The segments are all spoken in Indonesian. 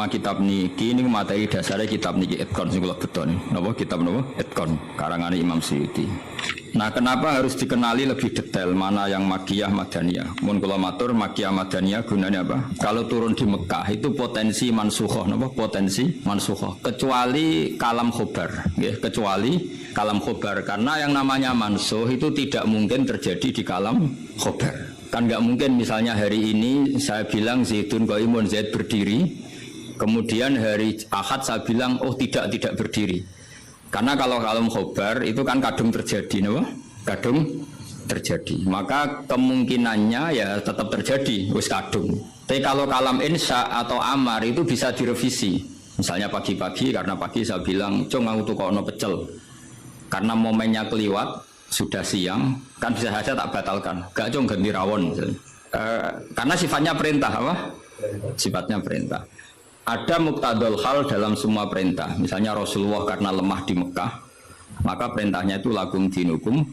Sama kitab niki ini materi dasarnya kitab niki Etkon sing kula beton. Napa kitab napa? Etkon karangan Imam Suyuti. Nah, kenapa harus dikenali lebih detail mana yang makiyah madaniyah? Mun kula matur makiyah madaniyah gunanya apa? Kalau turun di Mekah itu potensi mansukhoh napa? Potensi mansukhoh. Kecuali kalam khobar, nggih, kecuali kalam khobar karena yang namanya mansuh itu tidak mungkin terjadi di kalam khobar. Kan nggak mungkin misalnya hari ini saya bilang Zaidun qaimun, Zaid berdiri. Kemudian hari Ahad saya bilang oh tidak berdiri. Karena kalau kalam khobar itu kan kadung terjadi, no? Kadung terjadi. Maka kemungkinannya ya tetap terjadi, wis kadung. Tapi kalau kalam insya atau amar itu bisa direvisi. Misalnya pagi-pagi karena pagi saya bilang, "Cung aku tukokno pecel." Karena momennya keliwat, sudah siang, kan bisa saja tak batalkan. Gak cung ganti rawon misalnya. Karena sifatnya perintah apa? Sifatnya perintah. Ada muktadul hal dalam semua perintah. Misalnya Rasulullah karena lemah di Mekah, maka perintahnya itu lakum dinukum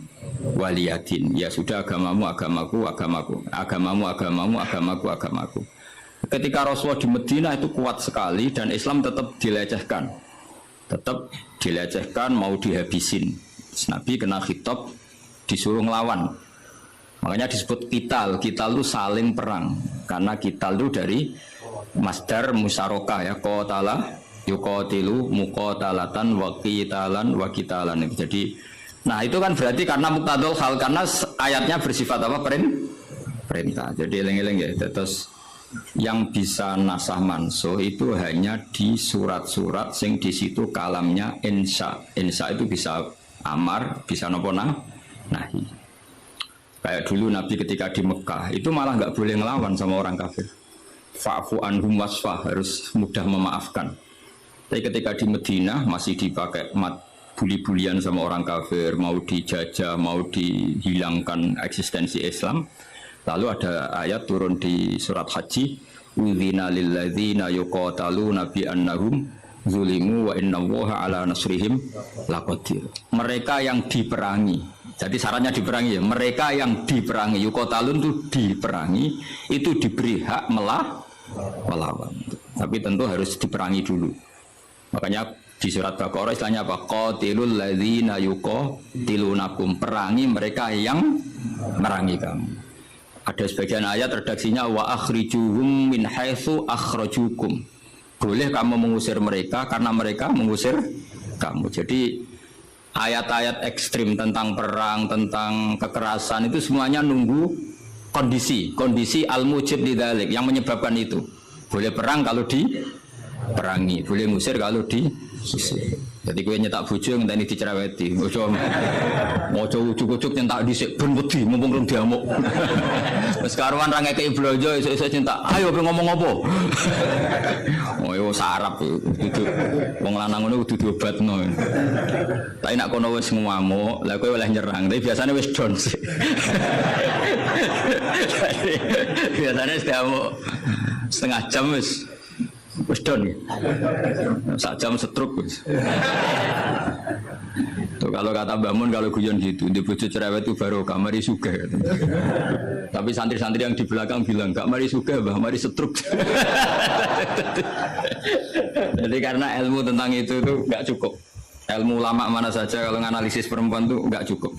waliyadin. Ya sudah agamamu agamaku, agamaku, agamamu agamamu, agamaku agamaku. Ketika Rasulullah di Madinah itu kuat sekali dan Islam tetap dilecehkan. Tetap dilecehkan, mau dihabisin. Nabi kena khitab disuruh ngelawan. Makanya disebut kital. Kital itu saling perang. Karena kital itu dari masdar musyarakah ya, qatala yuqatilu muqatalatan wa qitalan wa qitalan. Jadi nah itu kan berarti karena muqtadul hal, karena ayatnya bersifat apa? Perintah. Jadi eling-eling ya. Terus yang bisa nasah mansuh itu hanya di surat-surat sing di situ kalamnya insya. Insya itu bisa amar, bisa nopo nahi. Kayak dulu Nabi ketika di Mekah itu malah nggak boleh ngelawan sama orang kafir. Fa'fu anhum wasfah, harus mudah memaafkan. Tapi ketika di Madinah masih dipakai buli-bulian sama orang kafir, mau dijajah, mau dihilangkan eksistensi Islam. Lalu ada ayat turun di surat Haji, "Udzina lil ladzina yuqataluna bi annahum zulimu wa innallaha ala nasrihim laqadir." Mereka yang diperangi. Jadi syaratnya diperangi ya, mereka yang diperangi, yuqatalun itu diperangi, itu diberi hak melawan. Tapi tentu harus diperangi dulu. Makanya di surat Baqarah istilahnya apa? Qatilul ladzina yuqatilunakum, perangi mereka yang merangi kamu. Ada sebagian ayat redaksinya wa akhrijuhum min haitsu akhrajukum. Boleh kamu mengusir mereka karena mereka mengusir kamu. Jadi ayat-ayat ekstrim tentang perang, tentang kekerasan itu semuanya nunggu kondisi al-mujib lidzalik yang menyebabkan itu. Boleh perang kalau diperangi, boleh ngusir kalau diusir. Jadi gue nyetak bojo ngenteni dicereweti. Ojo ujuk-ujuk nyentak dhisik ben wedi mumpung rung diamuk. Wis karuan ra ngekeki blonjo esuk-esuk nyentak. Ayo pe ngomong apa? Oh yo sarap kudu wong lanang ngono kudu diobatno. Tapi nek kono wis ngamuk, lha kowe oleh nyerang. Tapi biasanya wis down sih. Biasanya wis diamuk setengah jam wis down. Sak jam setruk wis. Tuh kalau kata Mbak Mun kalau guyon gitu, di bojo cerewet itu baru kamari sugih. Tapi santri-santri yang di belakang bilang, "Gak mari sugih, Mbah, mari setruk." Jadi karena ilmu tentang itu tuh nggak cukup. Ilmu ulama mana saja kalau menganalisis perempuan tuh nggak cukup.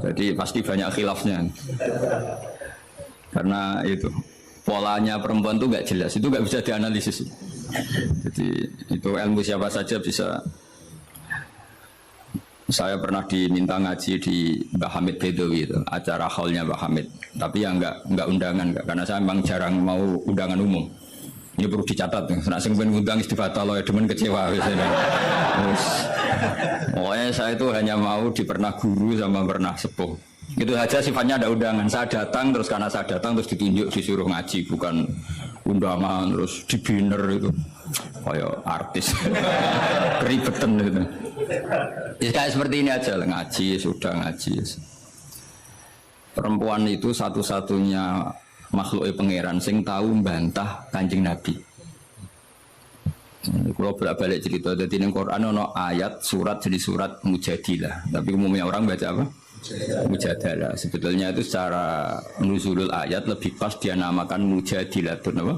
Jadi pasti banyak khilafnya. Karena itu polanya perempuan tuh nggak jelas, itu nggak bisa dianalisis. Jadi itu ilmu siapa saja bisa. Saya pernah diminta ngaji di Mbah Hamid Bedowi itu, acara hallnya Mbah Hamid. Tapi ya nggak undangan, karena saya memang jarang mau undangan umum. Ini perlu dicatat, nak sing ben ngundang istifatah ya demen kecewa biasanya. Pokoknya saya itu hanya mau di pernah guru sama pernah sepuh. Itu saja sifatnya ada undangan. Saya datang terus karena saya datang terus ditunjuk disuruh ngaji, bukan undangan terus di banner itu. Kayak artis. Keribetan gitu. Ya kayak seperti ini aja lah, ngaji sudah ngaji. Perempuan itu satu-satunya makhluk pangeran sing tahu membantah Kanjeng Nabi. Kalau bolak-balik cerita, jadi di Quran ada ayat surat jadi surat Mujadilah, tapi umumnya orang baca apa? Mujadalah. Sebetulnya itu secara nuzulul ayat lebih pas dia namakan Mujadilah, apa?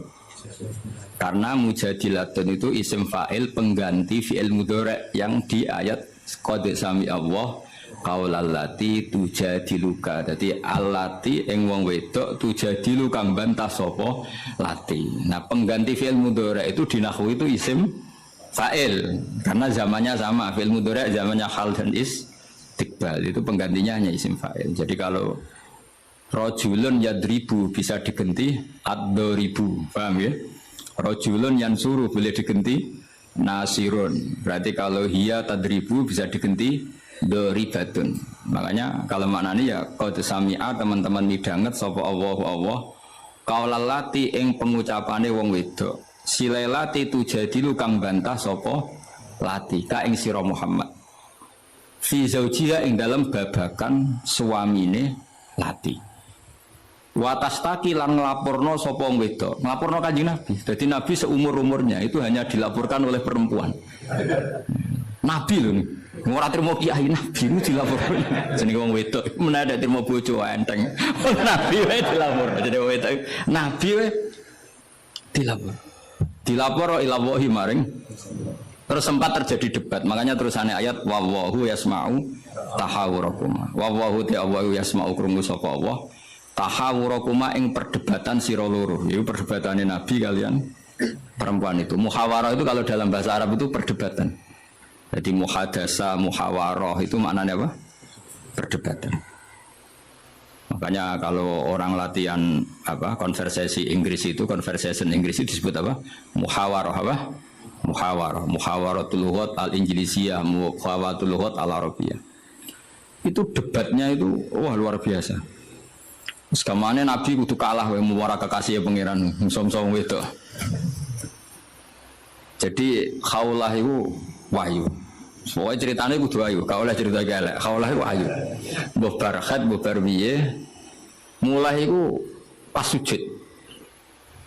Karena mujadilatun itu isim fa'il pengganti fi'il mudhari' yang di ayat qad sami Allah qaulallati tujadiluka. Dadi allati ing wong wedok tujadilu kang bantah sapa lati. Nah, pengganti fi'il mudhari' itu di nahwu itu isim fa'il karena zamannya sama. Fi'il mudhari' zamannya hal dan istiqbal, itu penggantinya hanya isim fa'il. Jadi kalau rajulun yadribu bisa diganti ad-daribu, paham ya? Rajulun yansuru boleh diganti nasirun. Berarti kalau hiya tadribu bisa diganti doribatun. Makanya kalau maknanya ya qad sami'a, teman-teman midanget sapa Allahu Allah qaulallati ing pengucapane wong wedok silelati tujadilu kang bantah sapa lati ka ing sira Muhammad fi zaujiha ing dalam babakan suamine lati. Watastaki lan nglaporno sapa wong wedok, nglaporno Kanjeng Nabi. Jadi Nabi seumur-umurnya itu hanya dilaporkan oleh perempuan. Nabi lho nih. Ora trimo kiai Nabi itu dilaporkan. Jenenge wong wedok menawa trimo bojo enteng. Nabi wae dilapor. Jadi wong wedok Nabi wae dilapor. Dilapor ila wahi maring. Terus sempat terjadi debat. Makanya terusannya ayat wallahu yasma'u tahawurakum. Wallahu ta'awu yasma'u krungu sapa Allah. Tahawurakuma ing perdebatan sira loro. Itu perdebatannya Nabi kalian perempuan itu. Muhawarah itu kalau dalam bahasa Arab itu perdebatan. Jadi muhadasa, muhawarah itu maknanya apa? Perdebatan. Makanya kalau orang latihan apa konversasi Inggris itu, conversation Inggris itu disebut apa? Muhawarah apa? Muhawarah. Muhawaratul lughat al-Injlisiyah, muhawaratul lughat al-Arabiyyah. Itu debatnya itu wah luar biasa. Sekamane Nabi kudu kalah wae muwara kekasih pangeran som-som wedok. Jadi khaulah itu wahyu. Soale ceritane kudu wahyu, kaulah cerita elek. Khaulah itu wahyu. Mbah Barkhat, mbah Barbiye mulai iku pas sujud.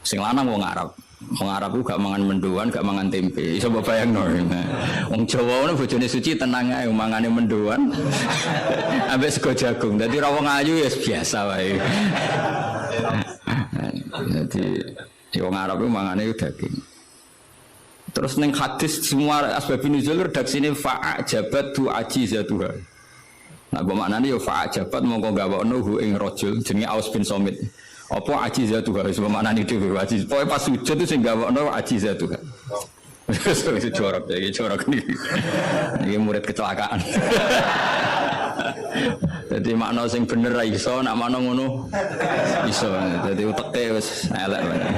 Sing lanang wong Arab. Wong Arab ku gak mangan mendoan, gak mangan tempe. Iso mbok bayangno. Wong Jawa ngono bojone suci tenang ae mangane mendoan. Ambek sego jagung. Dadi ra wong ayu ya biasa wae. Dadi wong Arab ku mangane daging. Terus ning hadis semua asbabun nuzul redaksine fa'ajabat tu ajizatuha. Nah, mbok maknane ya fa'ajabat mongko gawakno hu ing rajul jenenge Aus bin Somit. Apa ajizatuha wis maknane dhewe ajiz. Pokoke pas sujud itu sing gawakno ajizatuha. Wis jorok iki jorok niki. Iki murid kecelakaan. Jadi makna sing bener ra iso, nak makna ngono iso. Dadi uteke wis elek banget.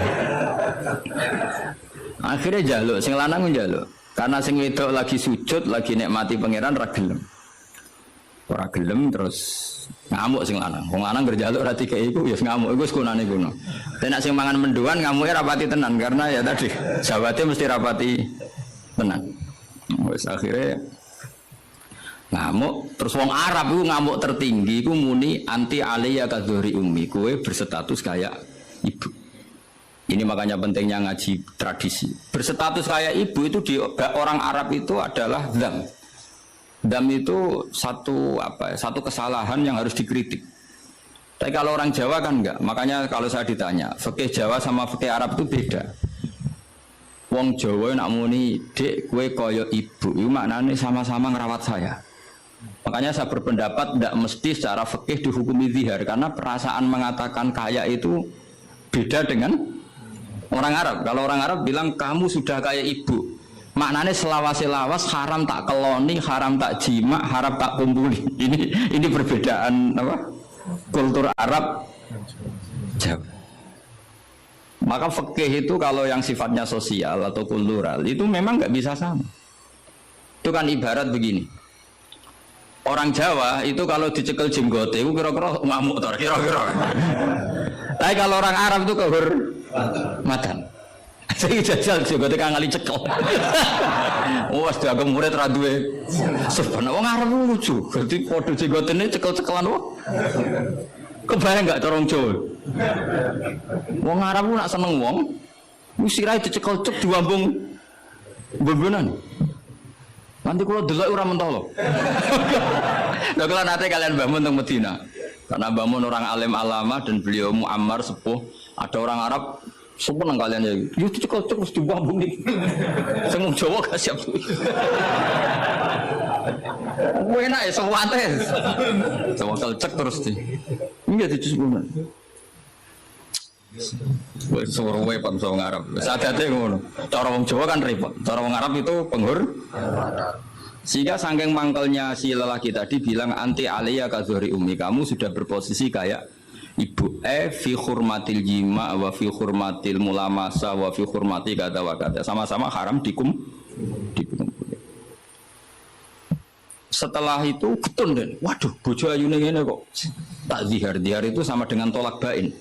Akhirnya jaluk, sing lanang njaluk. Karena sing wedok lagi sujud, lagi nikmati pangeran ra gelem. Ora gelem terus ngamuk sing lanang. Wong lanang berjaluk ra dikeki iku ya ngamuk iku sekunane kuno. Tapi nek sing mangan mendoan ngamuke rapati tenan karena ya tadi jawate mesti rapati tenan. Wis akhirnya ngamuk terus wong Arab iku ngamuk tertinggi iku muni anti aliyya kadzuri ummi, kowe berstatus kayak ibu. Ini makanya pentingnya ngaji tradisi. Berstatus kayak ibu itu di orang Arab itu adalah dzam. Dzam itu satu kesalahan yang harus dikritik. Tapi kalau orang Jawa kan enggak. Makanya kalau saya ditanya, fikih Jawa sama fikih Arab itu beda. Wong Jawa nak muni, "Dek, kowe kaya ibu." Itu maknanya sama-sama ngerawat saya. Makanya saya berpendapat tidak mesti secara fikih dihukumi zihar karena perasaan mengatakan kaya itu beda dengan orang Arab. Kalau orang Arab bilang kamu sudah kayak ibu, maknanya selawas-selawas haram tak keloni, haram tak jima, haram tak kumpuli. Ini perbedaan apa? Kultur Arab Jawa. Maka fikih itu kalau yang sifatnya sosial atau kultural itu memang nggak bisa sama. Itu kan ibarat begini. Orang Jawa itu kalau dicekel jenggote itu kira-kira ngamuk tor kira-kira. Tapi kalau orang Arab itu kehormatan. Saya jajal jenggote kangali cekel. Oh, sudah ke murid ra duwe. Sebenarnya wong Arab lucu. Dadi padha jenggotene cekel-cekelan wae. Kebayang enggak corong Jawa? Wong Arab nak seneng wong, wis sirahe dicekel cek diwambung bombonan. Nanti kalau delok ora mentol lho. Lha kula nate kalian Mbah Mun teng Medina. Karena Mbah Mun orang alim alama dan beliau muammar sepuh, ada orang Arab Seneng kalian ya. Yo cekok terus dibambung nih. Sing Jawa gak siap. Kowe enak ya sewate. Sewakal cek terus di. Enggak dicus-cusan. Wis suruh wae Pak wong Arab. Sadate ngono. Cara wong Jawa kan repot. Cara wong Arab itu penghur. Sehingga saking mangkelnya si lelaki tadi bilang anti aliyah kadzuri umi, kamu sudah berposisi kayak ibu. Fi hurmatil jima wa fi hurmatil mulamasa wa fi hurmati kata wa kata. Sama-sama haram dikumpul. Setelah itu ketun dan waduh bojo ayune ngene kok. Tak zihar itu sama dengan tolak bain.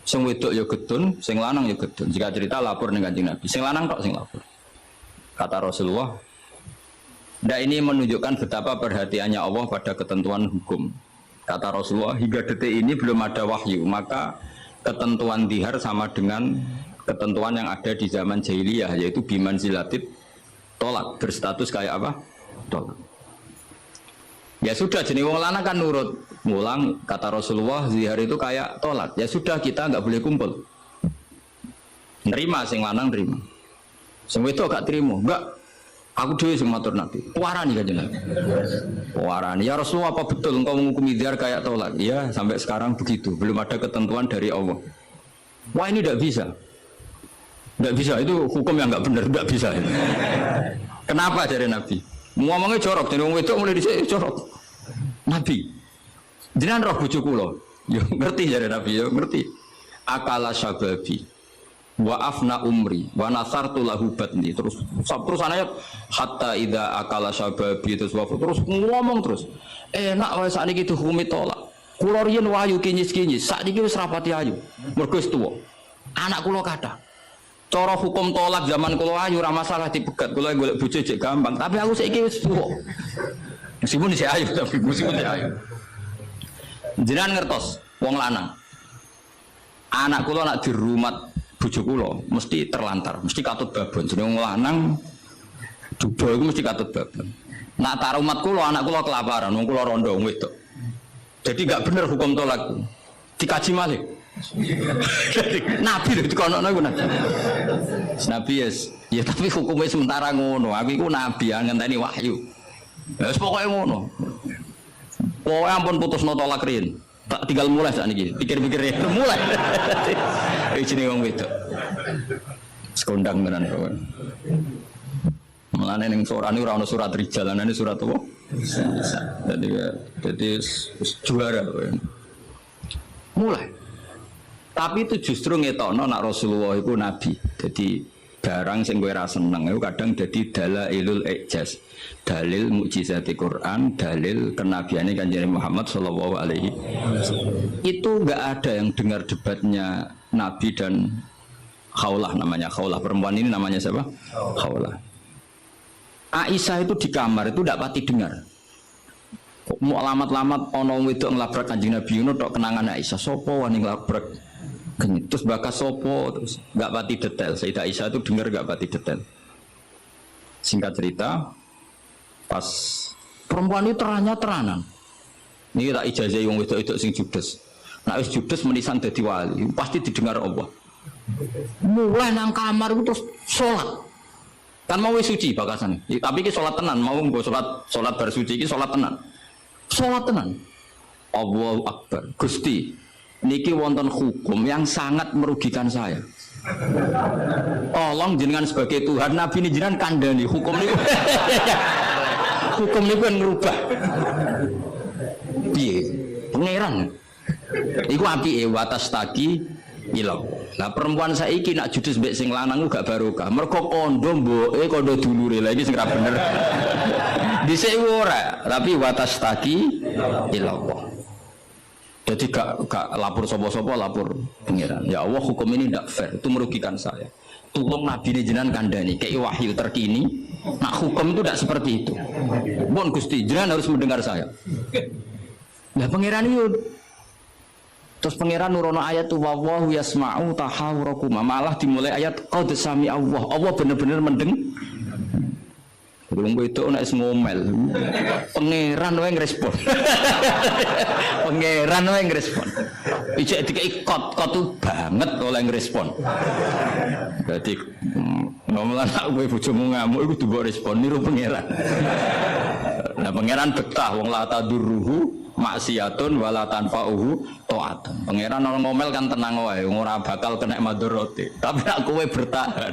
Sing wedok ya getun, sing lanang ya getun. Jika cerita lapor ning Kanjeng Nabi. Sing lanang tok sing lapor. Kata Rasulullah, nah ini menunjukkan betapa perhatiannya Allah pada ketentuan hukum. Kata Rasulullah, hingga detik ini belum ada wahyu, maka ketentuan dihar sama dengan ketentuan yang ada di zaman jahiliyah, yaitu biman zilatid tolak, berstatus kayak apa? Tolak. Ya sudah, jenis wong lanang kan nurut. Mulang, kata Rasulullah, zihar itu kayak tolak. Ya sudah, kita nggak boleh kumpul. Nerima, sing lanang nerima. Sing wedok gak terima, enggak. Aku dhewe sing matur Nabi. Warani Kanjeng Nabi. Warani, ya Rasulullah apa betul engkau menghukumi zihar kayak tolak? Ya, sampai sekarang begitu. Belum ada ketentuan dari Allah. Wah, ini tidak bisa. Tidak bisa, itu hukum yang enggak benar, tidak bisa. Kenapa dari Nabi? Ngomongnya jorok, jadi wong wedok mulai dhisik jorok. Nabi, jenengan roh bojo kula. Yo ngerti dari Nabi, yo ngerti. Akala syababi wa afna umri wa nasartu lahu batni. Terus ayat hatta idza akala syababi terus ngomong terus. Enak wae sakniki dihukumi tolak. Kula riyen wayu kinyis-kinyis, sakniki wis rapati ayu. Mergo wis tuwa. Anak kula kathah. Cara hukum tolak zaman kula ayu ora masalah dipegat, kula golek bojo jek gampang, tapi aku saiki wis tuwa. Meskipun isih ayu tapi meskipun isih ayu. Jenengan ngertos wong lanang. Anak kula nak dirumat bojo kula mesti terlantar, mesti katut babon. Jeneng wong lanang duda iku mesti katut babon. Nak tak rumat kula anak kula kelaparan, wong kula rondo wong wedok. Jadi enggak bener hukum tolak. Dikaji malih. Nabi lho dikonokno iku Nabi. Nabi ya tapi hukumnya sementara ngono. Aku iku nabi ngenteni wahyu. Ya wis pokoke ngono. Pokoke ampun putusno tolak rin. Tak tinggal mulai sakniki. Pikir-pikir mulai. Iki jenenge wong wedok. Sekondang tenan kok. Mulane ning surane ora ono surat rijal, ana surat apa? Jadi juara kowe. Mulai. Tapi itu justru ngetokno nak Rasulullah itu nabi. Jadi barang sing kowe ra seneng itu kadang dadi dalailul ijaz. Dalil mukjizat Quran, dalil kenabiane Kanjeng Muhammad sallallahu alaihi wasallam. Itu enggak ada yang dengar debatnya Nabi dan Khawlah namanya. Khawlah perempuan ini namanya siapa? Khawlah. Aisyah itu di kamar itu enggak pati dengar. Kok mau alamat-alamat ana wedok nglabrak Kanjeng Nabi ngono tok kenangan Aisyah. Sopo wani nglabrak? Terus bakas sopo terus nggak pati detail. Sayyidah Aisyah itu dengar nggak pati detail. Singkat cerita, pas perempuan itu teranan. Ini tak ijazah yang itu sing judes. Nah wis judes menisan dadi wali, pasti didengar Allah. Mulai nang kamar itu terus sholat. Kan mau wis suci bakasan. Tapi ki sholat tenan, mau nggo sholat bar suci ki sholat tenan. Sholat tenan. Allahu Akbar. Gusti niki wonten hukum yang sangat merugikan saya. Tolong jenengan sebagai Tuhan, Nabi ini jenengan kandhani hukum niku. Hukum niku kan ngerubah. Piye? Pangeran. Iku apike watas taki ilang. Lah perempuan saiki nak judes mbek sing lanang gak barokah. Mergo kondo mboke kondo dulure. Lah iki sing ra bener. Dhisik ora, tapi watas taki ilang. Jadi gak lapor sopo-sopo, lapor pengiran. Ya Allah hukum ini tidak fair, itu merugikan saya. Tolong Nabi ini jenengan kandhani, kayak wahyu terkini. Nah hukum itu tidak seperti itu. Bon Gusti, jenengan harus mendengar saya. Nah pengiran itu, terus pengiran nurono ayat tu wallahu yasma'u tahawurakuma. Malah dimulai ayat qad sami Allah. Allah benar-benar mendengar. Belum itu nak ngomel, pangeran wae ngrespon, pangeran wae ngrespon. ijek dikai kot tuh banget oleh ngerespon. Jadi ngomongan aku bojomu ngamuk iku duwe respon niru pangeran. Nah pangeran betah wong la tadurruhu maksiatun wala tanfa'uhu ta'atun. Pangeran orang ngomel kan tenang wae ora bakal kena madharate. Tapi nek kowe bertahan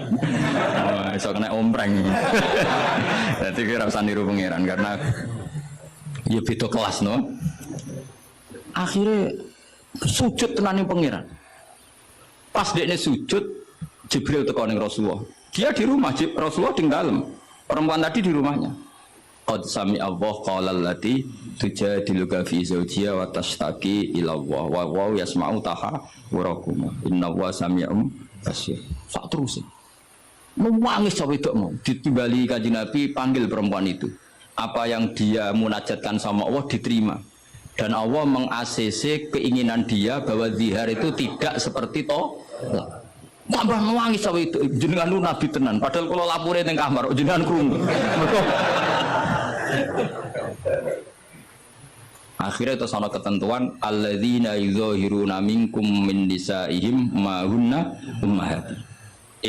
iso kena ompreng. Dadi kira usah niru pangeran karena ya beda kelas no. Akhirnya sujud tenani pangeran. Pas dekne sujud, Jibril teko ning Rasulullah. Dia di rumah, Rasulullah di dalam. Perempuan tadi di rumahnya. Qad sami Allah qala allati tujadiluka fi zawjiha wa tashtaki ila Allah wa wa yasma'u tahawurakum. Inna wa sami'um basir. Sak terus. Nangis cawe wedok mau ditimbali Kanjeng Nabi panggil perempuan itu. Apa yang dia munajatkan sama Allah diterima dan Allah meng-ACC keinginan dia bahwa zihar itu tidak seperti tolak. Tambah nangis cawe itu jenengan lu nabi tenan padahal kalau lapure ning kamar jenengan krungu. Akhirnya itu sana ketentuan alladzina yuzahiruna minkum min nisaihim ma hunna ummahati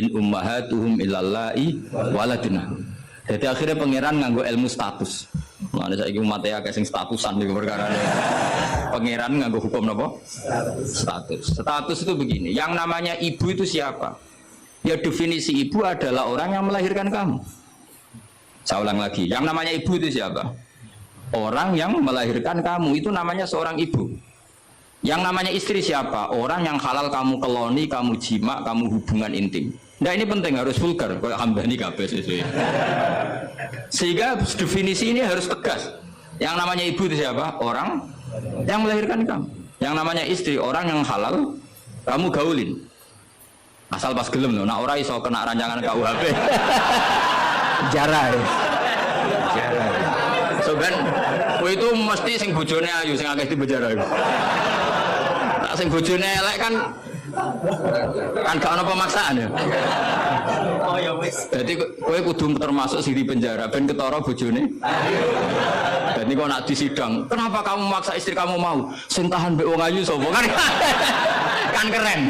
in ummahatuhum illallahi waladuna. Jadi akhirnya pangeran nganggo ilmu status. Mulane saiki umat ya sing statusan niku perkarane. Pangeran nganggo hukum napa? Status. Status itu begini, yang namanya ibu itu siapa? Ya definisi ibu adalah orang yang melahirkan kamu. Saya ulang lagi, yang namanya ibu itu siapa? Orang yang melahirkan kamu itu namanya seorang ibu. Yang namanya istri siapa? Orang yang halal kamu keloni, kamu jima, kamu hubungan intim. Nah ini penting, harus vulgar, kayak hambani kabeh sesuai. Sehingga definisi ini harus tegas. Yang namanya ibu itu siapa? Orang yang melahirkan kamu. Yang namanya istri, orang yang halal kamu gaulin. Asal pas gelem loh, nak ora iso kena rancangan KUHP. Jarai. So kan, itu mesti sing bojone ayu, sing akeh dipenjara. Nak sing bojone elek kan gak ada pemaksaan ya. Oh ya wis. Jadi kowe kudu termasuk sing di penjara ben ketara bojone. Jadi kok nak disidang, kenapa kamu maksa istri kamu mau? Sing tahan mbek wong ayu sapa kan? Kan keren.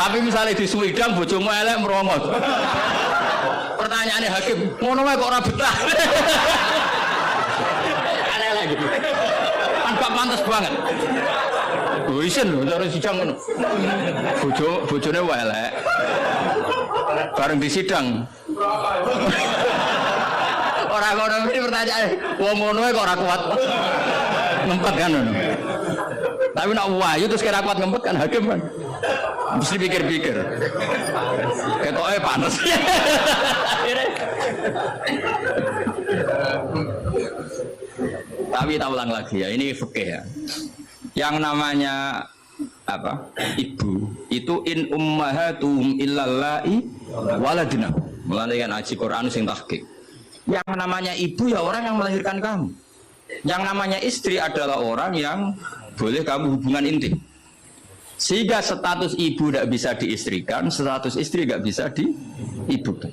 Tapi misalnya di Swidang bojomu elek merongos. Pertanyaannya hakim, ngono wae kok ora betah. Kan elek gitu. Kan gak pantes banget. Isen lho, cara sidang ngono. Bojone wae elek. Bareng di sidang. Ora ngono iki pertanyaan. Wong ngono kok ora kuat. Ngempet kan ngono. Tapi nek wayu terus kira kuat ngempet kan hakim kan. Mesti pikir-pikir. Ketoke panas. Tapi tak ulang lagi ya, ini fikih ya. Yang namanya apa? Ibu itu in ummahatuhum illallahi waladina. Mulane kan aji Quran sing tahqiq. Yang namanya ibu ya orang yang melahirkan kamu. Yang namanya istri adalah orang yang boleh kamu hubungan intim. Sehingga status ibu tidak bisa diistrikan, status istri tidak bisa diibukan.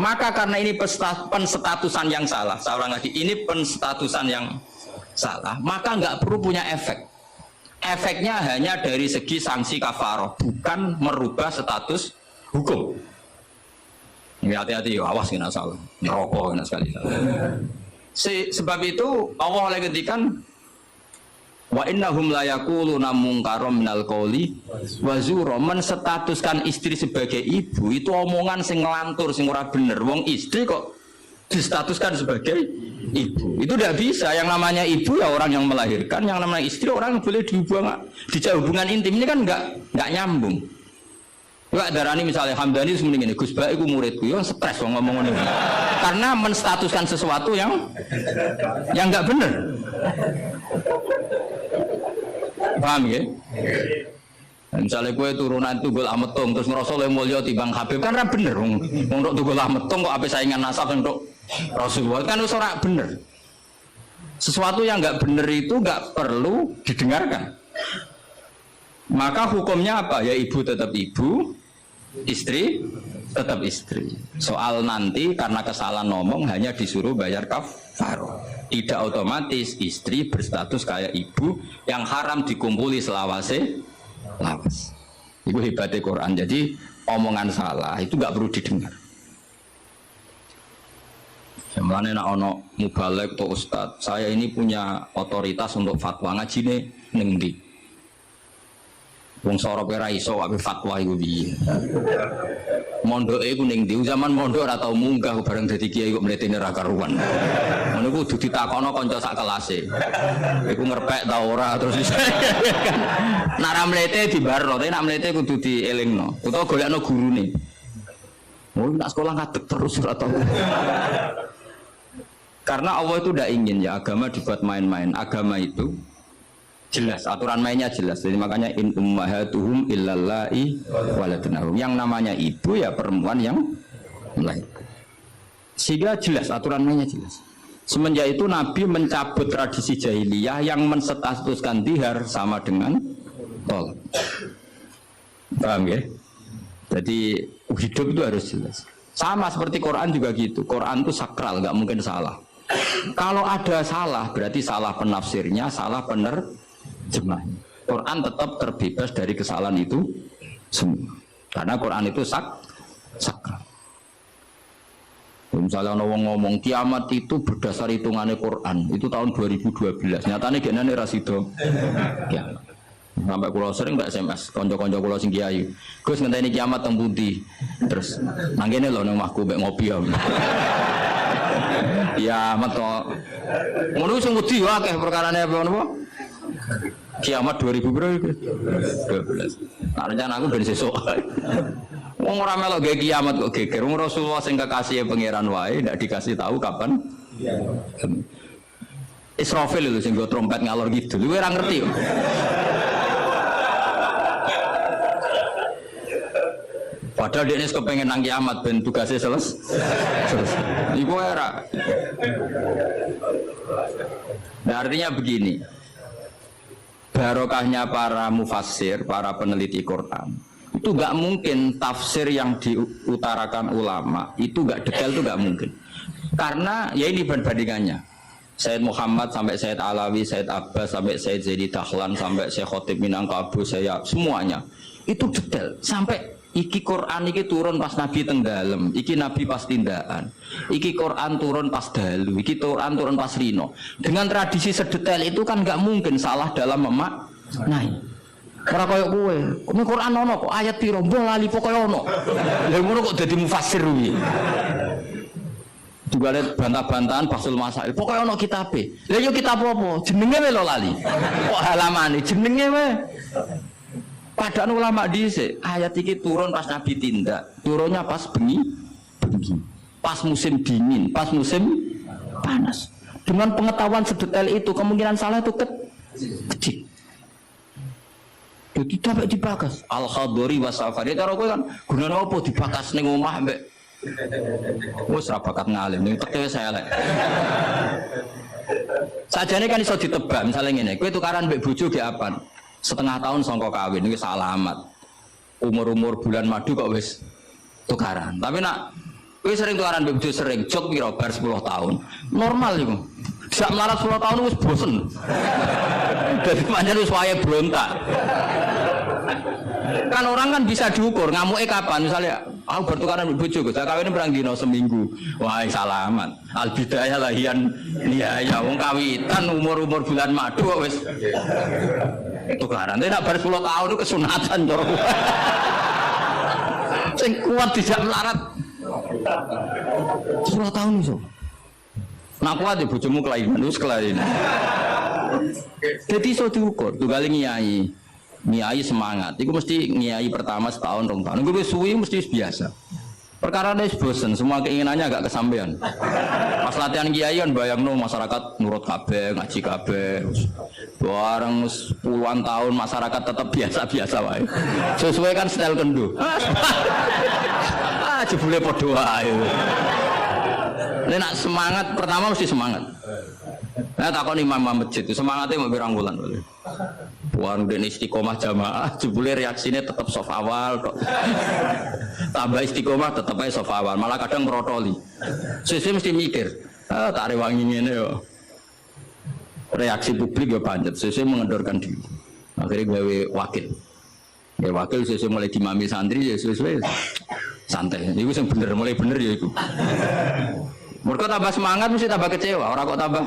Maka karena ini penstatusan yang salah, saya ulang lagi, ini penstatusan yang salah, maka nggak perlu punya efek. Efeknya hanya dari segi sanksi kafaroh, bukan merubah status hukum. Ini hati-hati, awas kena salah, merokok kena sekali. Sebab itu Allah oleh ketikan wa innahum la yaquluna munkaram minal qauli wa zura, menstatuskan istri sebagai ibu itu omongan sing ngelantur sing ora bener. Wong istri kok distatuskan sebagai ibu, itu tidak bisa. Yang namanya ibu ya orang yang melahirkan, yang namanya istri orang yang boleh dijauh hubungan intim. Ini kan nggak nyambung. Enggak darani misalnya Hamdani semuanya ini Gus Baik muridku, ya stres ngomong ini karena menstatuskan sesuatu yang nggak bener. Paham ya? Misalnya gue turunan Tunggul Ametung terus ngerasa oleh mulia timbang Habib kan bener. Untuk Tunggul Ametung kok apa saingan nasab untuk Rasulullah kan ora bener. Sesuatu yang nggak bener itu nggak perlu didengarkan. Maka hukumnya apa? Ya ibu tetap ibu, istri tetap istri. Soal nanti karena kesalahan ngomong hanya disuruh bayar kafarah. Tidak otomatis istri berstatus kayak ibu yang haram dikumpuli selawase lawas. Itu hebatnya Quran. Jadi omongan salah itu nggak perlu didengar. Semuanya nak ono mubalek atau ustad, saya ini punya otoritas untuk fatwa ngaji nih nengdi. Wong sorop era iso wae fatwa iku piye. Mondoke iku ning ndi? Zaman mondok ora tau munggah bareng dadi kiai kok mletene ra karuan. Ngono iku kudu ditakono kanca sak kelase. Iku ngerpek ta ora terus nek ra mlete dibarno, tapi nek mlete kudu dielingno. Utawa golekno gurune. Oh, nak sekolah ngadeg terus ora tau. Karena Allah itu tidak ingin ya agama dibuat main-main. Agama itu jelas, aturan mainnya jelas. Jadi makanya in ummahatuhum illallai waladunahum. Yang namanya ibu ya perempuan yang melahirkan. Sehingga jelas, aturan mainnya jelas. Semenjak itu Nabi mencabut tradisi jahiliyah yang menstatuskan dihar sama dengan tolak. Paham ya? Jadi hidup itu harus jelas. Sama seperti Quran juga gitu. Quran itu sakral, nggak mungkin salah. Kalau ada salah, berarti salah penafsirnya, salah penerjemahnya. Quran tetap terbebas dari kesalahan itu semua. Karena Quran itu sakral. Misalnya orang ngomong kiamat itu berdasar hitungannya Quran, itu tahun 2012. Nyatanya genane rasido. Ya. Sampai kulo sering mbak SMS, konco-konco kulo sing kiai. Gus ngenteni kiamat teng pundi. Terus nang kene lho nang omahku mbek ngopi ya. Kiamat kok. Ngono sing wedi akeh perkarane apa napa? Kiamat 2000 bro iki. 12. Nah, rencana aku ben sesuk. Wong ora melok gawe kiamat kok geger. Wong Rasulullah sing kekasih pangeran wae ndak dikasih tahu kapan. Israfil itu sing go trompet ngalor gitu. Lu ora ngerti kok. Padahal dia ini kepengen nang kiamat ben tugasnya selesai. Iku era. Nah, artinya begini. Barokahnya para mufassir, para peneliti Quran. Itu enggak mungkin tafsir yang diutarakan ulama itu enggak detail, itu enggak mungkin. Karena ya ini bandingannya. Sayyid Muhammad sampai Sayyid Alawi, Sayyid Abbas sampai Sayyid Zaidi Dahlan sampai Syekh Khotib Minangkabau, saya semuanya itu detail sampai iki Quran iki turun pas Nabi tenggelam, iki Nabi pas tindakan, iki Quran turun pas dalu, iki Quran turun pas rino. Dengan tradisi sedetail itu kan nggak mungkin salah dalam memaknai. Ora koyo kowe, kok Quran ono kok ayat piro mbok lali pokoke ono. Lha ngono kok dadi mufassir kuwi. Juga ada bantah-bantahan Basul Masail. Pokoknya ono kitabe. Lah yo kitab apa? Jenenge wae lho lali. Kok halamane jenenge wae. Padahal ulama dhisik ayat iki turun pas Nabi tindak, turunnya pas bengi, pas musim dingin, pas musim panas. Dengan pengetahuan sedetail itu kemungkinan salah itu kecil. Jadi sampai dibakas Al-Khadori wa Safari. Cara kowe kan gunane apa dibakas ning omah mbek wis ra bakat ngalim ning teke saya lek. Sajane kan iso ditebak misalnya ngene, kowe tukaran mbek bojo ge apaan? Setengah tahun songko kawin ini salamat, umur bulan madu kok wis tukaran. Tapi nak wis sering tukaran begitu sering jok piro bar 10 tahun normal itu. Sak melarat 10 tahun wis bosen. Jadi pancen wis wayahe brontak. Kan orang kan bisa diukur ngamuke kapan, misalnya aku bertukaran mbek bojoku, sak kawin perang dino seminggu. Wah, salamat. Al bidayah lahian ya wong kawitan umur bulan madu kok wis tukaran. Tapi nak bar 10 tahun itu kesunatan cara. Sing kuat tidak melarat. 10 tahun iso. Nak kuat ya bojomu kelainan, wis kelainan. Jadi iso diukur, tunggal nyai semangat. Iku mesti nyai pertama setahun 2 tahun. Iku wis suwi mesti biasa. Perkara ini bosen, semua keinginannya agak kesampaian. Pas latihan kiai kan bayangno masyarakat nurut kabeh, ngaji kabeh. Bareng puluhan tahun masyarakat tetap biasa-biasa wae. Sesuai kan style kendo. Jebule padha wae. Nek semangat pertama mesti semangat. Nah takon imam masjid itu semangatnya mau pirang bulan. Puan udah istiqomah jamaah, jebule reaksinya tetap soft awal, tambah istiqomah tetap aja soft awal, malah kadang merotoli. Sesuai mesti mikir, tak rewangi ini yo. reaksi publik ya pancet, sesuai mengendorkan diri. Akhirnya gawe wakil. Ya wakil sesuai mulai dimami santri ya sesuai santai. Itu yang bener, mulai bener ya itu. Mereka tambah semangat mesti tambah kecewa, orang kok tambah.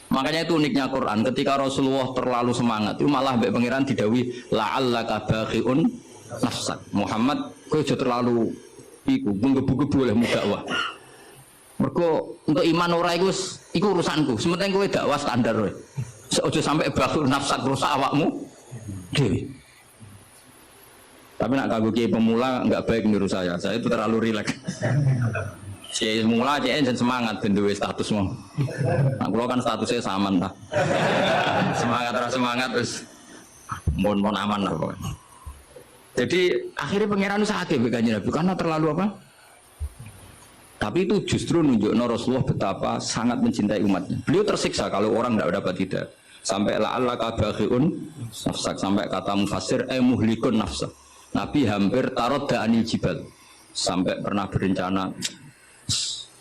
Makanya itu uniknya Quran. Ketika Rasulullah terlalu semangat, itu malah mbek pangeran didawi la'allaka baqiun nafsak. Muhammad, kowe aja terlalu iku menggebu-gebu oleh dakwah. Mergo untuk iman ora iku urusanku. Sementing kowe dakwah standar kowe. Aja sampai bakhul nafsak rusak awakmu dhewe. Tapi nak kanggo kiai pemula enggak baik menurut saya. Saya itu terlalu rileks. Kiai pemula kiai jan semangat ben duwe status mau. Nah, kula kan statusnya saman ta. Semangat terus mon aman lah pokoknya. Jadi akhirnya pangeran sakit begini Nabi karena terlalu apa? Tapi itu justru nunjukno Rasulullah betapa sangat mencintai umatnya. Beliau tersiksa kalau orang tidak dapat hidayah. Sampai la'allaka baqiun nafsak, sampai kata mufassir muhlikun nafsak. Nabi hampir tarodda anil jibal. Sampai pernah berencana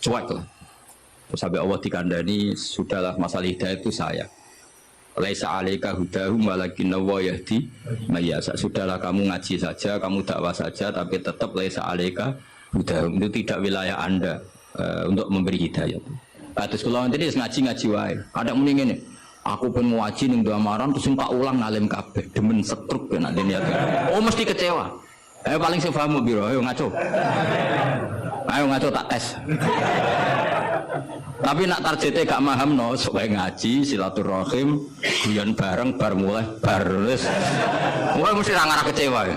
cuek lah. Terus sampai Allah dikandani, sudahlah masalah hidayah itu saya. Laisa 'alaika hudahum walakinna wa yahdi may yasha. Sudahlah kamu ngaji saja, kamu dakwah saja, tapi tetap laisa 'alaika hudahum, itu tidak wilayah Anda untuk memberi hidayah. Terus kalau nanti ngaji wae. Ada mending ini. Aku pengen ngaji ning Damaran terus tak ulang ngalim kabeh, demen setruk ya nanti niat. Oh mesti kecewa. Paling sing paham biro, ayo ngaco. Ayo ngaco tak tes. Tapi nak targetnya gak paham no, supaya ngaji, silaturahim, guyon bareng, bar mulai, bar wis. Mulai mesti ngarah kecewa ya.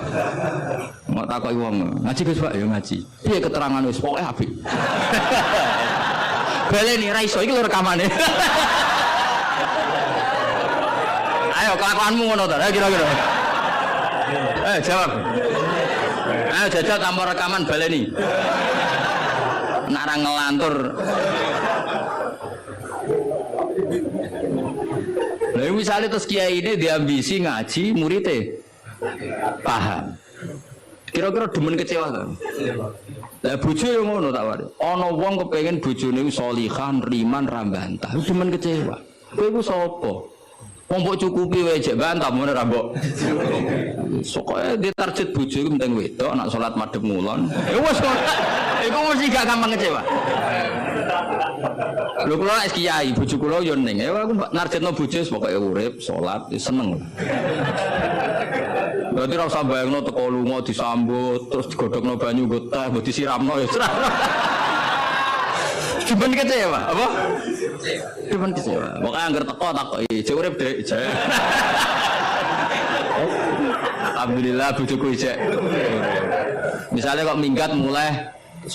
Mau takoki wong, ngaji Gus Pak, ya ngaji. Piye keterangan wis pokoke apik. Baleni ra iso iki lho rekamane. Ayo kelakuanmu ngono ta, kira-kira. Jawab. Ayo jajal tanpa rekaman baleni. Narang ngelantur. Nah, misalnya terus kiai ini diambisi ngaji muridnya paham. Kira-kira demen kecewa kan? Lah bojo yang ngono tak wari. Ana wong kepengin bojone sholihan, riman, rambantah. Demen kecewa. Kowe iku sapa? Wong mbok cukupi wae jek bantah mun ora mbok. Sokoke ditarget bojo iku penting wedok, anak salat madhep ngulon. Ya wis kok. Iku mesti gak gampang kecewa. Lho kula nek kiai bojo kula yo ning. Ya aku narjetno bojo pokoke urip, salat, seneng. Berarti ora usah bayangno teko lunga disambut, terus digodhogno banyu nggo teh, mbok disiramno ya. Cuman kecewa, apa? Cuman kecewa. Pokoknya anggar teko takoki, jek urip Dek. Alhamdulillah bojoku ijek. Misalnya kok minggat mulai,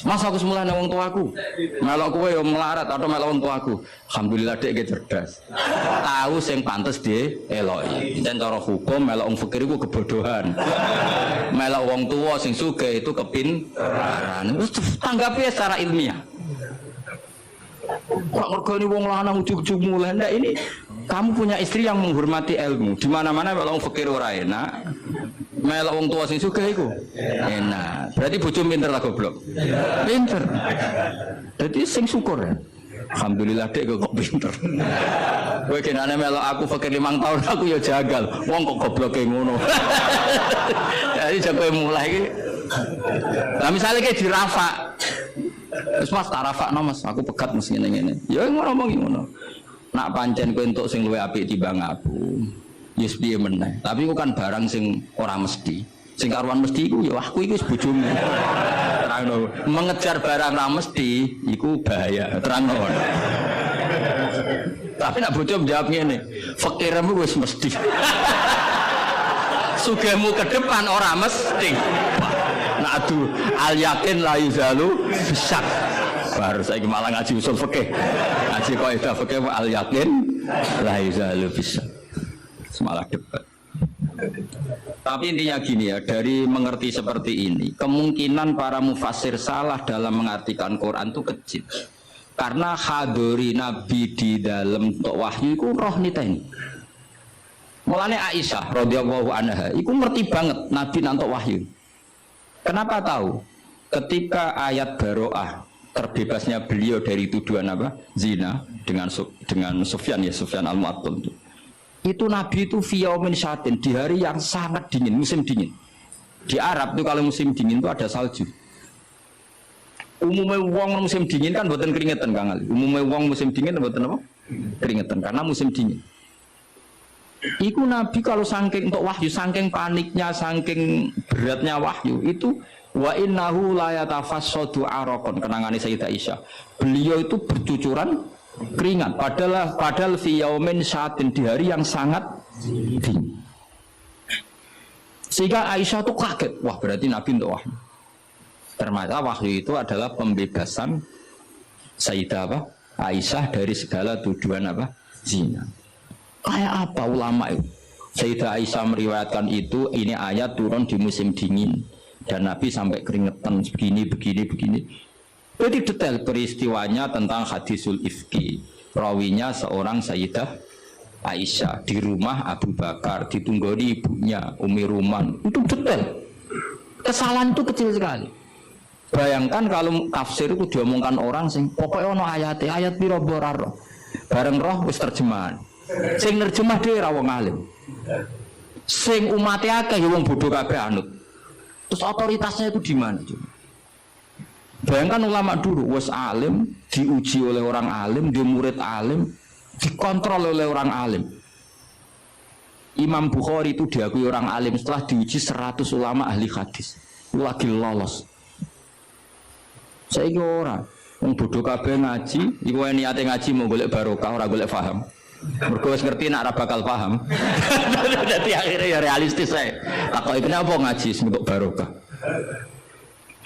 Mas aku semula nang wong tuaku. Melok kowe yo melarat atau melok wong tuaku. Alhamdulillah Dek ge cerdas. Tahu sing pantes dieloki. Enten cara hukum melok wong fakir iku kebodohan. Melok wong tua sing sugih itu kepintaran. Wis tanggapi secara ilmiah. Kok mergoni wong lanang ujug-ujug mulai. Nah ini kamu punya istri yang menghormati ilmu. Di mana-mana melok wong fakir ora enak. Melok wong tua sing sugih iku enak. Berarti bojo pinter lah goblok. Pinter. Jadi sing syukur ya. Alhamdulillah Dek kok pinter. Kowe kenane melok aku fakir 5 tahun aku ya jagal. Wong kok gobloke ngono. Jadi jago mulai iki. Lah misale ki dirafa. Wis Mas tak rafakno Mas, aku pegat mesti ngene-ngene. Ya ngomong ngono. Nak pancen kowe entuk sing luwih apik timbang aku. Yes piye meneh. Tapi itu kan barang sing ora mesti. Sing karuan mesti iku ya aku iki wis bojomu. Terangno. Mengejar barang ra mesti iku bahaya. Terangno. Tapi nak bojo jawab ngene, fakirmu wis mesti. Sugihmu ke depan ora mesti. Nak adu al yakin la yuzalu bisak. Baru saiki malah ngaji usul fikih. Ngaji kaidah fikih al yakin la yuzalu bisak. Semalah debat. Tapi intinya gini ya, dari mengerti seperti ini, kemungkinan para mufassir salah dalam mengartikan Quran itu kecil. Karena hadori Nabi di dalam wahyu itu roh nita ini. Mulanya Aisyah radhiyallahu anha, itu ngerti banget Nabi nantok wahyu. Kenapa tahu? Ketika ayat Baro'ah terbebasnya beliau dari tuduhan apa? Zina dengan Sufyan ya, Sufyan al-Mu'attal itu Nabi itu fi yaumin syatin, di hari yang sangat dingin, musim dingin. Di Arab itu kalau musim dingin itu ada salju. Umumnya wong musim dingin kan buatan keringetan Kang Ali. Umumnya wong musim dingin buatan apa? Keringetan karena musim dingin. Iku Nabi kalau saking untuk wahyu, saking paniknya, saking beratnya wahyu itu wa innahu la yatafassadu araqan, kenangane Sayyidah Aisyah. Beliau itu bercucuran keringat padahal fi yaumin syatin, di hari yang sangat dingin. Sehingga Aisyah tuh kaget, wah berarti Nabi untuk wahyu. Ternyata wahyu itu adalah pembebasan Sayyidah apa? Aisyah dari segala tuduhan apa? Zina. Kayak apa ulama itu? Sayyidah Aisyah meriwayatkan itu, ini ayat turun di musim dingin dan Nabi sampai keringetan begini. Jadi detail peristiwanya tentang hadisul ifki. Rawinya seorang Sayyidah Aisyah di rumah Abu Bakar, ditunggoni ibunya Umi Ruman. Itu detail. Kesalahan itu kecil sekali. Bayangkan kalau tafsir itu diomongkan orang sing pokoknya ono ayat piro boraro. Bareng roh wis terjemahan. Sing nerjemah dhewe ra wong alim. Sing umate akeh ya wong bodho kabeh anut. Terus otoritasnya itu di mana? Bayangkan ulama dulu wis alim, diuji oleh orang alim, dia murid alim, dikontrol oleh orang alim. Imam Bukhari itu diakui orang alim setelah diuji 100 ulama ahli hadis. Lagi lolos. Saiki ora, wong bodho kabeh ngaji, iku niate ngaji mau golek barokah ora golek paham. Mergo wis ngerti nek ora bakal paham. Dadi akhirnya ya realistis ae. Takoki kenapa ngaji untuk barokah.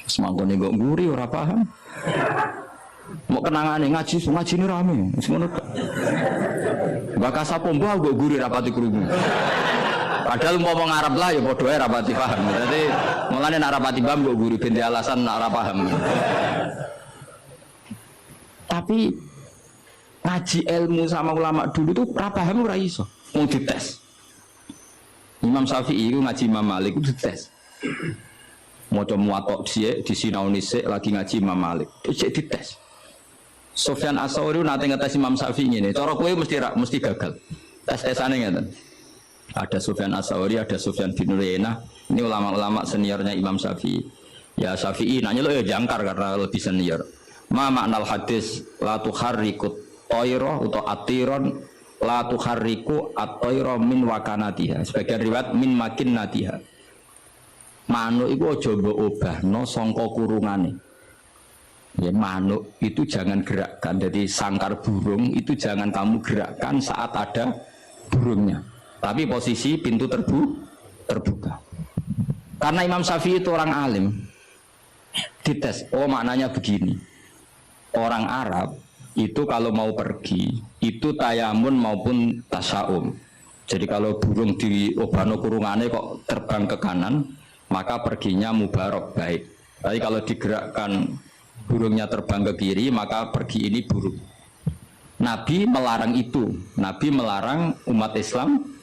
Semangkone kok nguri ora paham. Mau kenangane ngaji ini rame. Wis ngono. Bakas apa mbah kok nguri rapati krungu. Padahal mau ngomong Arab lah ya padha ae rapati paham. Dadi mulane nek rapati paham kok nguri ben alasan nek ora paham. Tapi ngaji ilmu sama ulama dulu tuh ora paham ora iso. Mau dites. Imam Syafi'i itu ngaji Imam Malik itu dites. Maca muwatta di sinau nisik lagi ngaji Imam Malik. Cek dites. Sufyan As-Tsauri nate ngetes Imam Syafi'i ngene. Cara kowe mesti gagal. Tes-tesane ngeten. Ada Sufyan As-Tsauri, ada Sufyan bin Uyainah. Ini ulama-ulama seniornya Imam Syafi'i. Ya Syafi'i nanya lo ya jangkar karena lebih senior. Ma maknal hadis la tuharrikut tayra utawa atiron la tuharriku at-tayra min wakanatiha. Sebagian riwayat min makinnatiha. Manuk itu aja mbok obahno sangka kurungane. Ya manuk itu jangan gerakkan. Jadi sangkar burung itu jangan kamu gerakkan saat ada burungnya. Tapi posisi pintu terbuka. Karena Imam Syafi'i itu orang alim. Dites, oh maknanya begini. Orang Arab itu kalau mau pergi itu tayamun maupun tasaum. Jadi kalau burung di obano kurungane kok terbang ke kanan, maka perginya mubarok baik. Tapi kalau digerakkan burungnya terbang ke kiri, maka pergi ini buruk. Nabi melarang itu. Nabi melarang umat Islam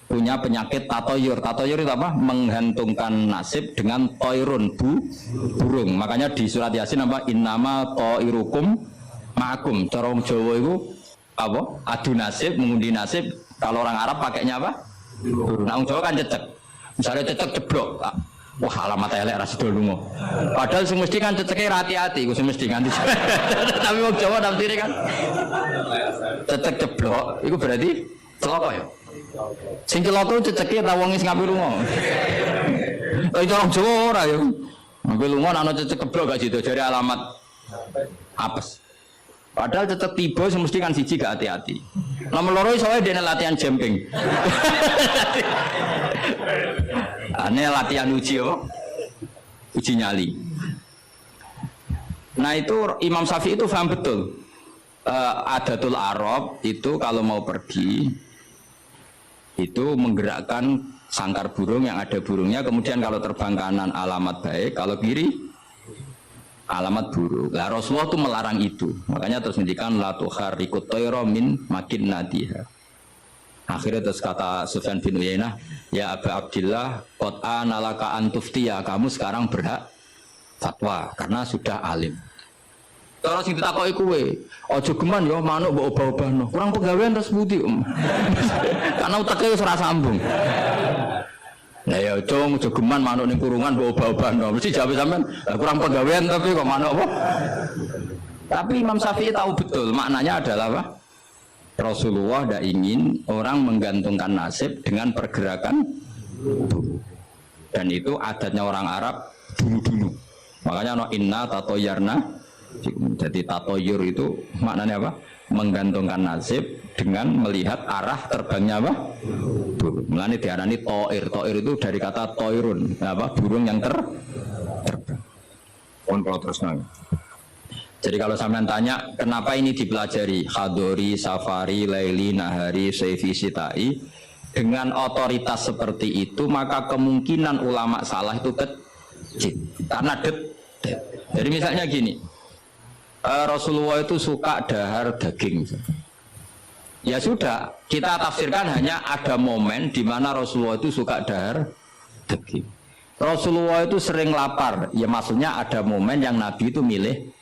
punya penyakit tatoyur. Tatoyur itu apa? Menggantungkan nasib dengan toirun, burung. Makanya di surat Yasin apa? Innama toirukum ma'akum. Corong Jawa itu apa? Adu nasib, mengundi nasib. Kalau orang Arab pakainya apa? Nah, orang Jawa kan cecek. Misalnya cecek ceblok. Wah, alamat elek ra sida lunga. Padahal sing mesti kan ceceke hati-hati, ku sing mesti nganti. Tapi wong Jawa tafsire kan cecek ceblok, iku berarti celaka ya. Sing celaka ceceke ta wong sing ngapi lunga. Tapi orang Jawa ora ya. Ngapi lunga ana cecek ceblok gak sida jare alamat apes. Padahal cecek tiba sing mesti kan siji gak hati-hati. Nomor loro iso wae dene latihan jumping. Ini latihan uji apa? Uji nyali. Nah itu Imam Syafi'i itu paham betul. Adatul Arab itu kalau mau pergi itu menggerakkan sangkar burung yang ada burungnya. Kemudian kalau terbang kanan alamat baik, kalau kiri alamat buruk. Lah Rasulullah itu melarang itu. Makanya terus ngendikan la tuharrikut tayra min makinnatiha. Akhirnya terus kata Sufyan bin Uyainah, ya Abu Abdillah, qad analaka antuftiya, kamu sekarang berhak fatwa karena sudah alim. Cara sing ditakoki kowe, aja geman ya manuk mbok obah-obahno. Kurang pegawaian terus pundi, Karena uteke wis ora sambung. Lah ya cung aja geman manuk ning kurungan mbok obah-obahno. Mesti jawab sampean, kurang pegawaian tapi kok manuk apa? Tapi Imam Syafi'i tahu betul maknanya adalah apa? Rasulullah tidak ingin orang menggantungkan nasib dengan pergerakan tubuh. Dan itu adatnya orang Arab dulu-dulu. Makanya no inna tatoyarna. Jadi tatoyur itu maknanya apa? Menggantungkan nasib dengan melihat arah terbangnya apa? Burung. Mulane diarani toir. Toir itu dari kata toirun, apa? Burung yang terbang. Kalau terus nang. Jadi kalau sampean tanya kenapa ini dipelajari Khadori, Safari, Laili, Nahari, Saifi, Sitai dengan otoritas seperti itu maka kemungkinan ulama salah itu kecil karena jadi misalnya gini Rasulullah itu suka dahar daging ya sudah kita tafsirkan hanya ada momen di mana Rasulullah itu suka dahar daging Rasulullah itu sering lapar ya maksudnya ada momen yang Nabi itu milih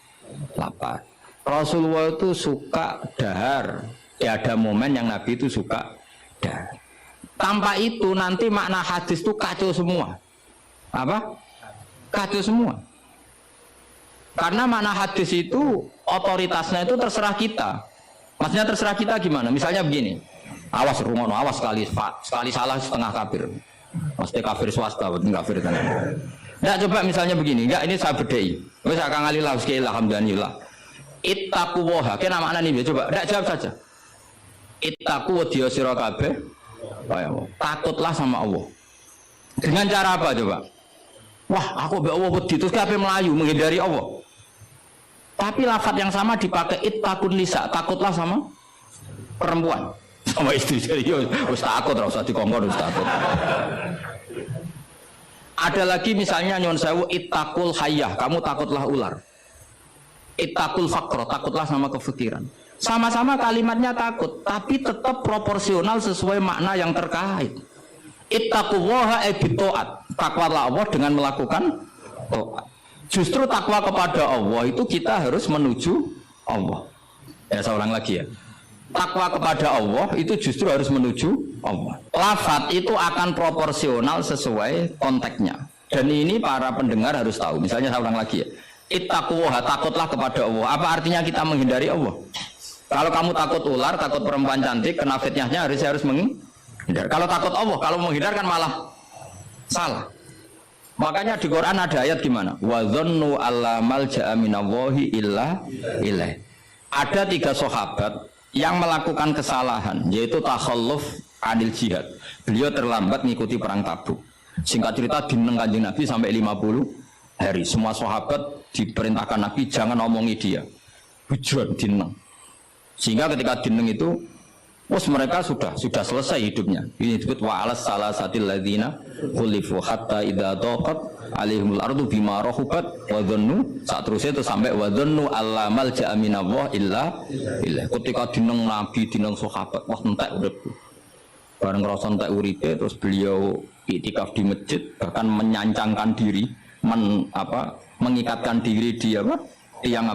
lapar. Rasulullah itu suka dahar. Ya ada momen yang Nabi itu suka dahar. Tanpa itu nanti makna hadis itu kacau semua. Apa? Kacau semua. Karena makna hadis itu otoritasnya itu terserah kita. Maksudnya terserah kita gimana? Misalnya begini. Awas rungono, awas sekali salah setengah kafir. Pasti kafir swasta, bukan kafir tanah. Nggak coba misalnya begini, enggak ini saya bedai. Wes akan ngalilah sekali alhamdulillah. Ittaqu waha, kena makna nih coba. Nggak jawab saja. Ittaqu wadiya sira kabeh. Takutlah sama Allah. Dengan cara apa coba? Wah, aku mbek Allah wedi terus kabeh melayu menghindari Allah. Tapi lafaz yang sama dipakai ittaqun nisa, takutlah sama perempuan. Sama istri serius, wis takut ora usah dikongkon wis takut. Ada lagi misalnya nyon sewu ittaqul hayyah, kamu takutlah ular. Ittaqul faqra, takutlah sama kefikiran. Sama-sama kalimatnya takut, tapi tetap proporsional sesuai makna yang terkait. Ittaqullaha bitaat, takwalah Allah dengan melakukan taat. Justru takwa kepada Allah itu kita harus menuju Allah. Ya saya ulang lagi ya. Takwa kepada Allah itu justru harus menuju Allah. Lafaz itu akan proporsional sesuai konteksnya. Dan ini para pendengar harus tahu. Misalnya saya ulang lagi ya. Ittaqullaha, takutlah kepada Allah. Apa artinya kita menghindari Allah? Kalau kamu takut ular, takut perempuan cantik, kena fitnahnya harus menghindar. Kalau takut Allah, kalau menghindar kan malah salah. Makanya di Quran ada ayat gimana? Wa dzannu alla malja'a minallahi illa ilaih. Ada 3 sahabat yang melakukan kesalahan yaitu takhalluf anil jihad. Beliau terlambat mengikuti perang Tabuk. Singkat cerita dineng Kanjeng Nabi sampai 50 hari. Semua sahabat diperintahkan Nabi jangan omongi dia. Hujan dineng. Sehingga ketika dineng itu mereka sudah selesai hidupnya. Ini disebut wa alas salasatil ladzina khulifu hatta idza daqat alaihimul ardu bima rahubat wa dhannu saat terus itu sampai wa dhannu alla malja'a minallah illa illah. Ketika dineng Nabi dineng sahabat wah entek uripku. Bareng ngrasa entek uripe terus beliau iktikaf di masjid bahkan menyancangkan diri mengikatkan diri di tiang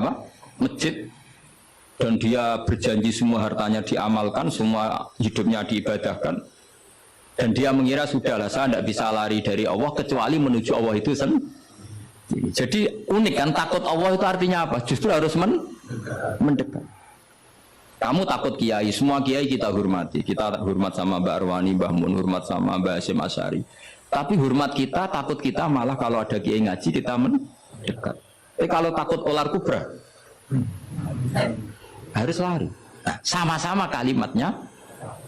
masjid. Dan dia berjanji semua hartanya diamalkan, semua hidupnya diibadahkan. Dan dia mengira sudahlah saya tidak bisa lari dari Allah kecuali menuju Allah itu sendiri. Jadi unik kan, takut Allah itu artinya apa? Justru harus mendekat. Kamu takut kiai, semua kiai kita hormati. Kita hormat sama Mbak Arwani, Mbah Mun, hormat sama Mbah Hasyim Asy'ari. Tapi hormat kita, takut kita malah kalau ada kiai ngaji kita mendekat. Kalau takut ular kubra, harus lari. Nah, sama-sama kalimatnya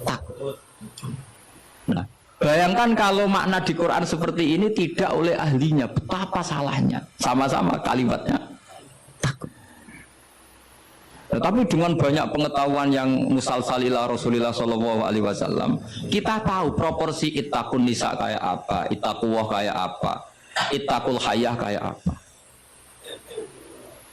takut. Nah, bayangkan kalau makna di Quran seperti ini tidak oleh ahlinya, betapa salahnya. Sama-sama kalimatnya takut. Tetapi dengan banyak pengetahuan yang musalsal ila Rasulillah sallallahu alaihi wasallam, kita tahu proporsi ittaqun nisa kayak apa, ittaqullah kayak apa, ittaqul hayyah kayak apa.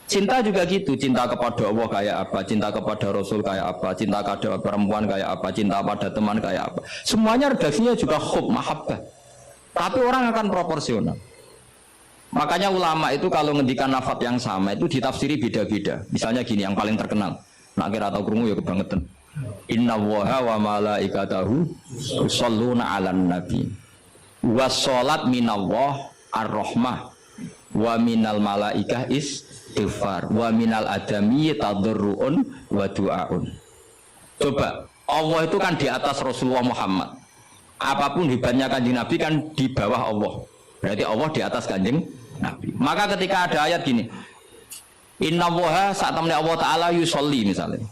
Cinta juga gitu, cinta kepada Allah kayak apa, cinta kepada Rasul kayak apa, cinta kepada perempuan kayak apa, cinta pada teman kayak apa. Semuanya redaksinya juga hub, mahabbah. Tapi orang akan proporsional. Makanya ulama itu kalau ngendikan lafadz yang sama itu ditafsiri beda-beda. Misalnya gini yang paling terkenal. Nak kira atau krungu ya kebangetan. Inna Allaha wa malaikatahu yusholluna 'alan nabi. Wassalat minallah ar-rahmah wa minal malaikah istighfar wa minal adami tadarruun wa du'aun. Coba, Allah itu kan di atas Rasulullah Muhammad. Apapun hebatnya Kanjeng Nabi kan di bawah Allah. Berarti Allah di atas Kanjeng Nabi. Maka ketika ada ayat gini, Inna Allaha saat temennya Allah Ta'ala yusolli misalnya,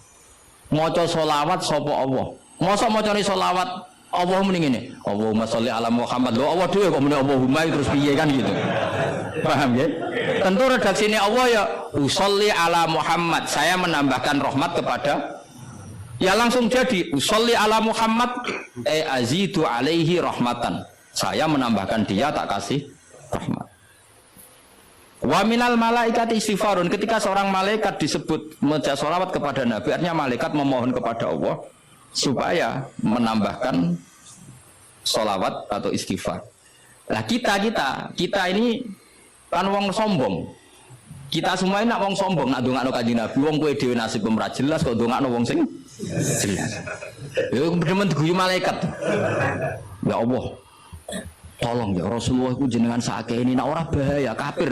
maca sholawat sapa Allah. Masa macane sholawat Allah mending ini, Allahumma sholli ala Muhammad. Loh Allah dhewe kok muni Allahumma terus piye kan gitu. Paham ya? Tentu redaksine Allah ya usolli ala Muhammad. Saya menambahkan rahmat kepada, ya langsung jadi usolli ala Muhammad azidu alaihi rahmatan. Saya menambahkan dia tak kasih rahmat. Wa minal malaikati istighfarun. Ketika seorang malaikat disebut membaca sholawat kepada Nabi, artinya malaikat memohon kepada Allah supaya menambahkan sholawat atau istighfar. Nah kita ini kan wong sombong. Kita semua ini nak wong sombong, nak dongakno Kanjeng Nabi, wong kowe dhewe nasib ora jelas kok dongakno wong sing jelas. Ya bener-bener guyu malaikat. Ya Allah, tolong ya Rasulullah itu jenengan sakit ini, nak ora bahaya kafir.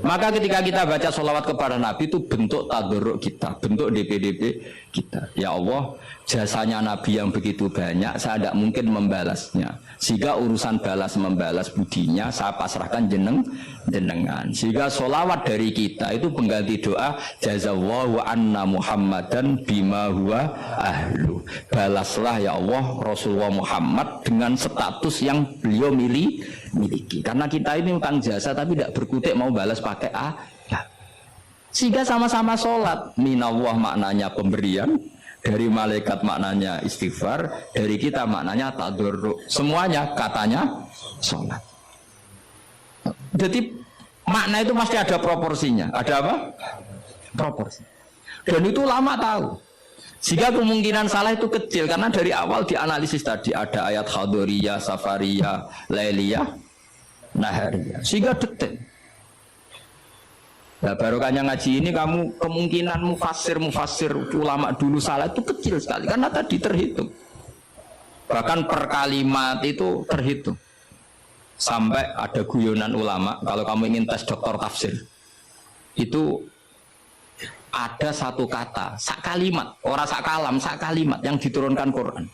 Maka ketika kita baca sholawat kepada Nabi itu bentuk tadarruk kita, bentuk DPDP kita. Ya Allah, jasanya Nabi yang begitu banyak, saya tidak mungkin membalasnya. Sehingga urusan balas membalas budinya saya pasrahkan jenengan. Sehingga sholawat dari kita itu pengganti doa jazallahu anna Muhammadan bima huwa ahlu. Balaslah ya Allah Rasulullah Muhammad dengan status yang beliau miliki. Karena kita ini utang jasa tapi tidak berkutik mau balas pakai ya. Sehingga sama-sama sholat. Minallah maknanya pemberian, dari malaikat maknanya istighfar, dari kita maknanya tadarruk. Semuanya katanya sholat. Jadi makna itu pasti ada proporsinya. Ada apa? Proporsi. Dan itu lama tahu. Sehingga kemungkinan salah itu kecil karena dari awal dianalisis tadi ada ayat khadoriyah, safariyah, lailiyah, nahariyah. Sehingga detail. Nah, barokahnya ngaji ini kamu kemungkinan mufassir ulama dulu salah itu kecil sekali karena tadi terhitung. Bahkan per kalimat itu terhitung. Sampai ada guyonan ulama kalau kamu ingin tes doktor tafsir itu ada satu kata, sak kalimat, orang sak kalam, sak kalimat yang diturunkan Quran.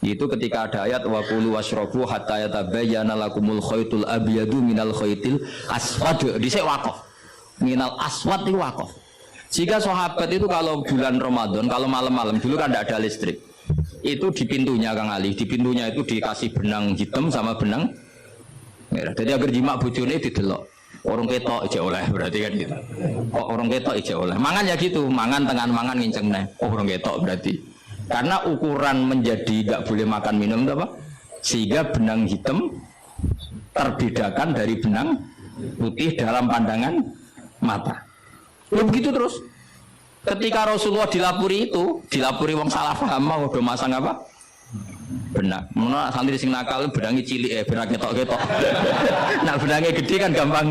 Itu ketika ada ayat wa qulu washrabu hatta yatabayyana lakumul khaytul abyadu minal khaytil aswad. Dhisik waqaf. Minal aswad itu waqaf. Jika sahabat itu kalau bulan Ramadan, kalau malam-malam dulu kan tidak ada listrik. Itu di pintunya Kang Ali, di pintunya itu dikasih benang hitam sama benang merah. Jadi agar jima bojone didelok. Orang ketok aja oleh berarti kan gitu. Kok orang ketok aja oleh. Mangan ya gitu, mangan tengah mangan nginceng neh. Oh orang ketok berarti. Karena ukuran menjadi tidak boleh makan minum itu apa? Sehingga benang hitam terbedakan dari benang putih dalam pandangan mata. Ya begitu terus. Ketika Rasulullah dilapuri itu, dilapuri wong salah paham mau udah masang apa? Benak. Mana santri sing nakal benangnya cilik benak ketok-ketok. Nah benangnya gede kan gampang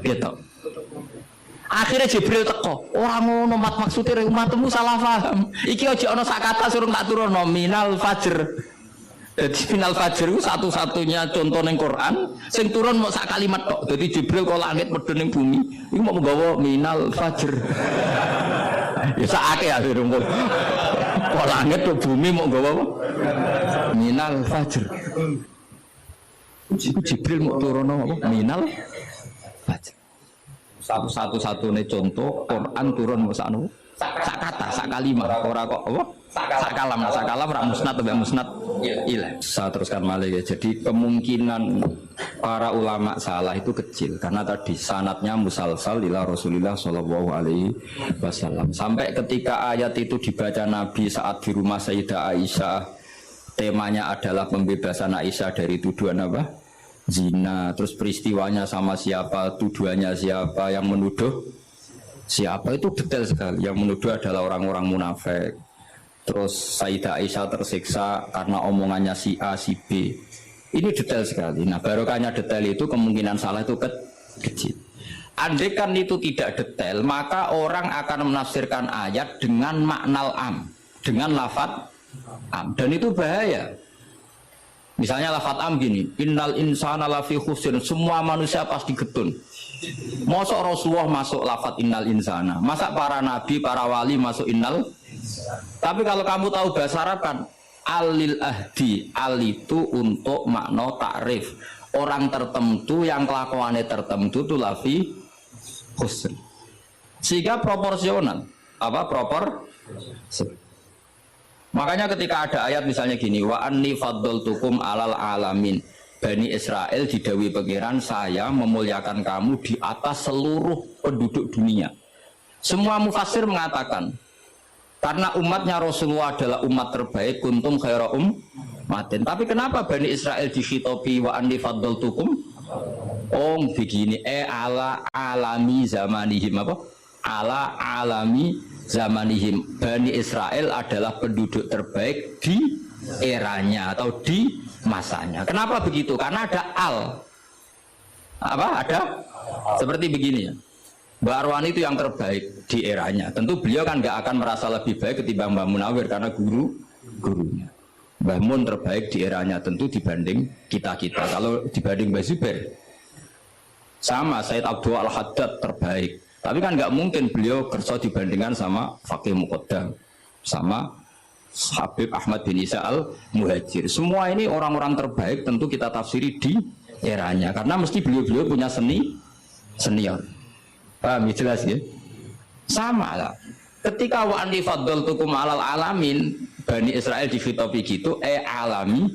ketok. Akhirnya Jibril teko. Orang ngono maksudnya umatmu salah paham. Iki aja ana sak kata suruh tak turun nominal fajr. Jadi final fajr itu satu-satunya contoh ning Quran sing turun mau sak kalimat tok. Jadi Jibril kok langit medun ning bumi, iku mau nggawa minal fajr. Ya sakake ya rumput. Kok langit ke bumi mau nggawa apa? Minal fajr. Jibril mau turun apa? Minal fajr. Satu-satunya contoh Quran turun mau sakno. Sak kata, sak kalimat, ora kok apa? Sak kalam ra musnad atau musnad ilah. Saya teruskan malih ya. Jadi kemungkinan para ulama salah itu kecil karena tadi sanadnya musalsal ila Rasulillah sallallahu alaihi wasallam. Sampai ketika ayat itu dibaca Nabi saat di rumah Sayyidah Aisyah, temanya adalah pembebasan Aisyah dari tuduhan apa? Zina. Terus peristiwanya sama siapa, tuduhannya siapa, yang menuduh siapa, itu detail sekali. Yang menuduh adalah orang-orang munafik. Terus Sayyidah Aisyah tersiksa karena omongannya si A, si B. Ini detail sekali. Nah, barokahnya detail itu kemungkinan salah itu kecil. Andai kan itu tidak detail, maka orang akan menafsirkan ayat dengan makna am, dengan lafadz am, dan itu bahaya. Misalnya lafadz am gini, innal insana lafi khusr, semua manusia pasti getun. Masa Rasulullah masuk lafadz innal insana, masa para nabi, para wali masuk innal. Tapi kalau kamu tahu bahasa Arab kan, alil ahdi, al itu untuk makna takrif. Orang tertentu yang kelakuannya tertentu itu lafi khusr. Sehingga proporsional. Apa Makanya ketika ada ayat misalnya gini, wa anni faddaltukum alal alamin. Bani Israel didawi pangeran, saya memuliakan kamu di atas seluruh penduduk dunia. Semua mufassir mengatakan karena umatnya Rasulullah adalah umat terbaik, kuntum khaira ummatin. Tapi kenapa Bani Israel dikhitobi wa anni faddaltukum? Oh begini, ala alami zamanihim apa? Ala alami zamanihim. Bani Israel adalah penduduk terbaik di eranya atau di masanya. Kenapa begitu? Karena ada al. Apa? Ada? Seperti begini ya. Mbak Arwani itu yang terbaik di eranya. Tentu beliau kan nggak akan merasa lebih baik ketimbang Mbak Munawir karena gurunya. Mbah Mun terbaik di eranya tentu dibanding kita-kita. Kalau dibanding Mbah Zubair sama Said Abdul Al-Haddad terbaik. Tapi kan nggak mungkin beliau kerja dibandingkan sama Faqih Muqaddam, sama Habib Ahmad bin Isa Al-Muhajir. Semua ini orang-orang terbaik tentu kita tafsiri di eranya. Karena mesti beliau-beliau punya senior. Paham ya, jelas ya? Sama lah. Ketika wa anni faddaltukum alal alamin, Bani Israel difitopi gitu, alami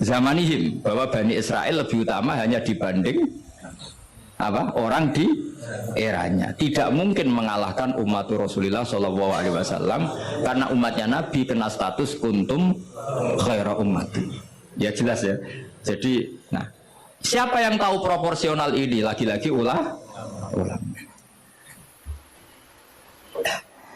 zamanihim, bahwa Bani Israel lebih utama hanya dibanding apa? Orang di eranya. Tidak mungkin mengalahkan umat Rasulullah Shallallahu Alaihi Wasallam karena umatnya Nabi kena status kuntum khaira ummati. Ya jelas ya. Jadi, nah, siapa yang tahu proporsional ini? Lagi-lagi ulama.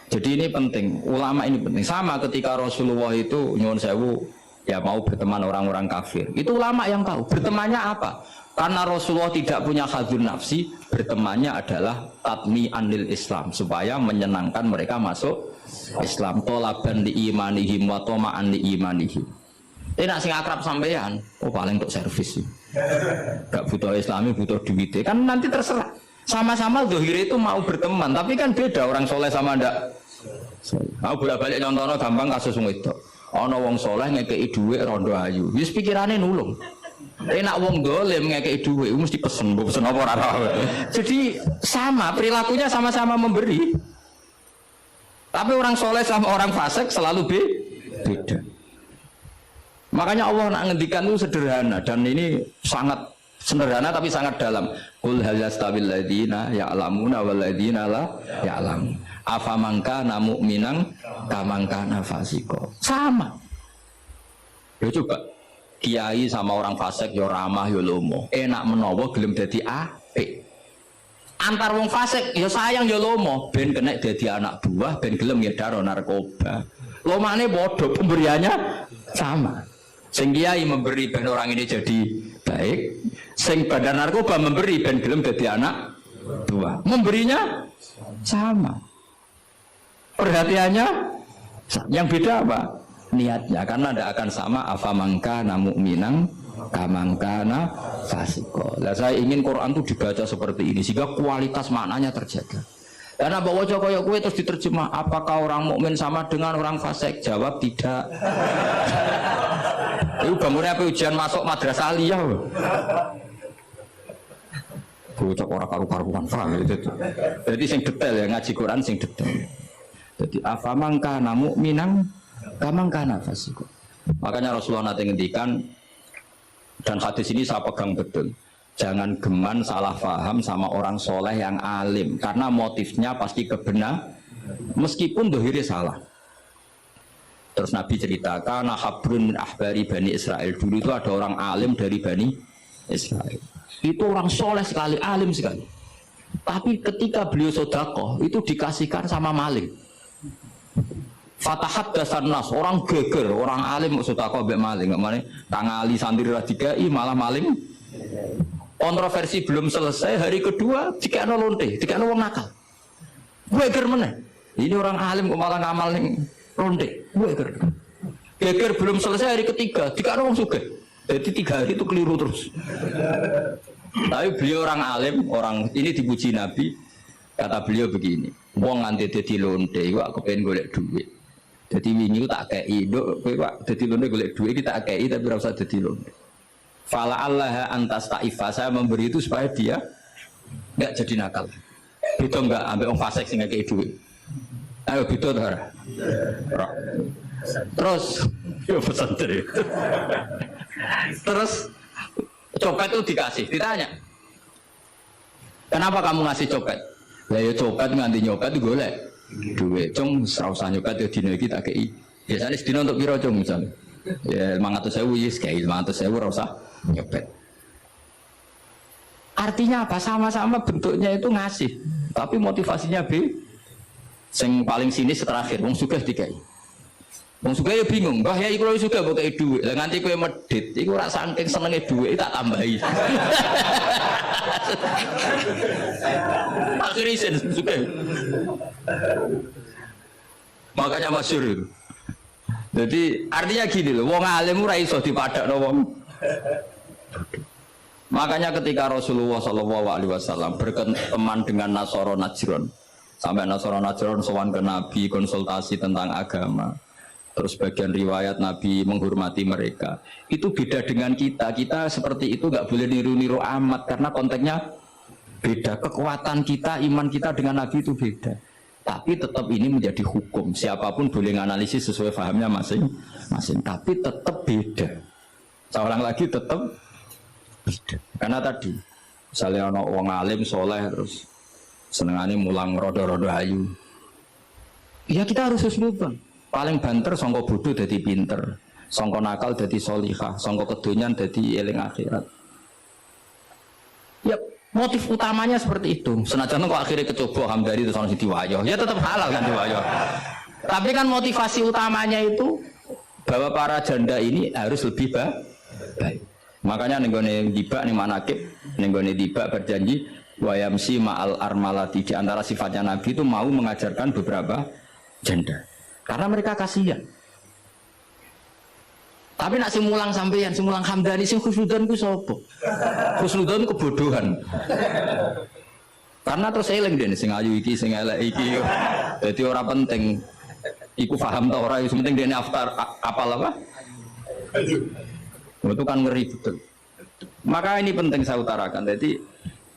Jadi ini penting, ulama ini penting. Sama ketika Rasulullah itu nyuwun sewu ya mau berteman orang-orang kafir. Itu ulama yang tahu. Bertemannya apa? Karena Rasulullah tidak punya hadzun nafsi, bertemannya adalah tatmi anil Islam supaya menyenangkan mereka masuk Islam. Tolaban li imanihim wa toma'an li imanihim. Ini nak sing akrab sampean, oh paling untuk servis sih. Gak butuh Islami, butuh duit. Kan nanti terserah. Sama-sama dohir itu mau berteman, tapi kan beda orang soleh sama ndak. Aku bolak-balik nyontono gampang kasus itu. Ana wong soleh ngekeki dhuwit rondo ayu. Wis pikirane nulung. Enak wong dolim ngekeki dhuwit mesti pesen apa ora tahu. Jadi sama, perilakunya sama-sama memberi. Tapi orang soleh sama orang fasik selalu beda. Makanya Allah nak ngendikan itu sederhana dan ini sangat sederhana tapi sangat dalam. Qul hal yastawil ladzina ya'lamuna wal ladzina la ya'lamun. Afaman kana mu'minan kaman kana fasiqo. Sama. Ya coba kiai sama orang fasik ya ramah ya lomo. Enak menawa gelem dadi apik. Antar wong fasik ya sayang ya lomo, ben kena dadi anak buah, ben gelem ngedaro narkoba. Lomane padha, pemberiannya sama. Sing kiai memberi ben orang ini jadi baik, sing bandar narkoba memberi ben gelem dadi anak buah. Memberinya sama. Perhatiannya yang beda apa? Niatnya, karena tidak akan sama. Afamangka namu minang kamangkana fasiko. Lah saya ingin Quran itu dibaca seperti ini sehingga kualitas maknanya terjaga. Karena bawa koyok kue terus diterjemah, apakah orang mukmin sama dengan orang fasik? Jawab tidak. Itu bangunnya apa ujian masuk madrasah aliyah. Bocah orang karu-karuan paham itu. Jadi sing detail ya, ngaji Quran sing detail. Jadi afamangka namu minang kamangkana fasiko. Makanya Rasulullah nanti ngendikan, dan hadis ini saya pegang betul, jangan geman salah faham sama orang soleh yang alim, karena motifnya pasti kebenar meskipun dohirnya salah. Terus Nabi ceritakan habrun min ahbari Bani Israel, dulu itu ada orang alim dari Bani Israel, itu orang soleh sekali, alim sekali, tapi ketika beliau sedekah itu dikasihkan sama maling. Fatahat dasan nas, orang geger, orang alim maksud aku mbek maling, nggak mana kang ali santri ra dikai malah maling. Kontroversi belum selesai, hari kedua dikekno lonte, dikekno wong nakal. Geger meneh. Ini orang alim kok malah ngamal ning lonte. Geger. Geger belum selesai hari ketiga, dikekno wong sugih. Jadi 3 hari itu keliru terus. Tapi beliau orang alim, orang ini dipuji Nabi. Kata beliau begini, wong nganti dadi lonte, aku pengen golek duit. Jadi wingi tak kei, dok, pak. Jadi lonte golek duit ini tak kei tapi rasa jadi lonte. Fala Allah antas taifa, saya memberi itu supaya dia nggak jadi nakal. Itu nggak ambil orang fasik sehingga kei duit. Ayo gitu dah. Terus, yo pesan dari. Terus copet itu dikasih, ditanya, kenapa kamu ngasih copet? Lah ya copet nganti nyopet itu golek duit, cung serausan nyopet ya dino iki tak kei. Biasanya sedino untuk piro cung misalnya. Ya 500.000 wis kei 500.000 ora usah nyopet. Artinya apa? Sama-sama bentuknya itu ngasih, tapi motivasinya B. Sing paling sini terakhir, wong sugih dikai. Wong sugih ya bingung, "Mbah ya iku lho sugih mbok kei duit." Lah nganti kowe medhit, iku ora saking senenge duit tak tambahi. Akhirnya isen juga. Makanya masyhur itu. Jadi artinya gini loh, wong alim ora iso dipadakno wong. Makanya ketika Rasulullah SAW berteman dengan Nasara Najran, sampai Nasara Najran sowan ke Nabi konsultasi tentang agama. Terus bagian riwayat Nabi menghormati mereka. Itu beda dengan kita. Kita seperti itu nggak boleh niru-niru amat karena konteksnya beda. Kekuatan kita, iman kita dengan Nabi itu beda. Tapi tetap ini menjadi hukum. Siapapun boleh menganalisis sesuai pahamnya masing-masing. Tapi tetap beda. Saya ulang lagi tetap beda. Karena tadi misalnya ada orang alim soleh terus senengannya mulang rodo-rodo ayu. Ya kita harus husnudzon. Paling banter sangka bodoh jadi pinter, sangka nakal jadi solihah, sangka kedonyan jadi eling akhirat. Ya motif utamanya seperti itu. Senajan kok akhirnya kecoba Hamdani itu sama si Diwayo, ya tetap halal kan Diwayo. Tapi kan motivasi utamanya itu bahwa para janda ini harus lebih baik. Makanya nenggone tiba nih manakib, nenggone tiba berjanji wayamsi ma'al armalati, di antara sifatnya Nabi itu mau mengajarkan beberapa janda. Karena mereka kasihan. Tapi nak simulang sampeyan, simulang Hamdani, sing khusnudzon ku sapa? Khusnudzon kebodohan. Karena terus eling dene sing ayu iki, sing elek iki. Dadi ora penting iku paham ta ora, sing penting dene apal apa? Itu kan ngeri betul. Maka ini penting saya utarakan. Jadi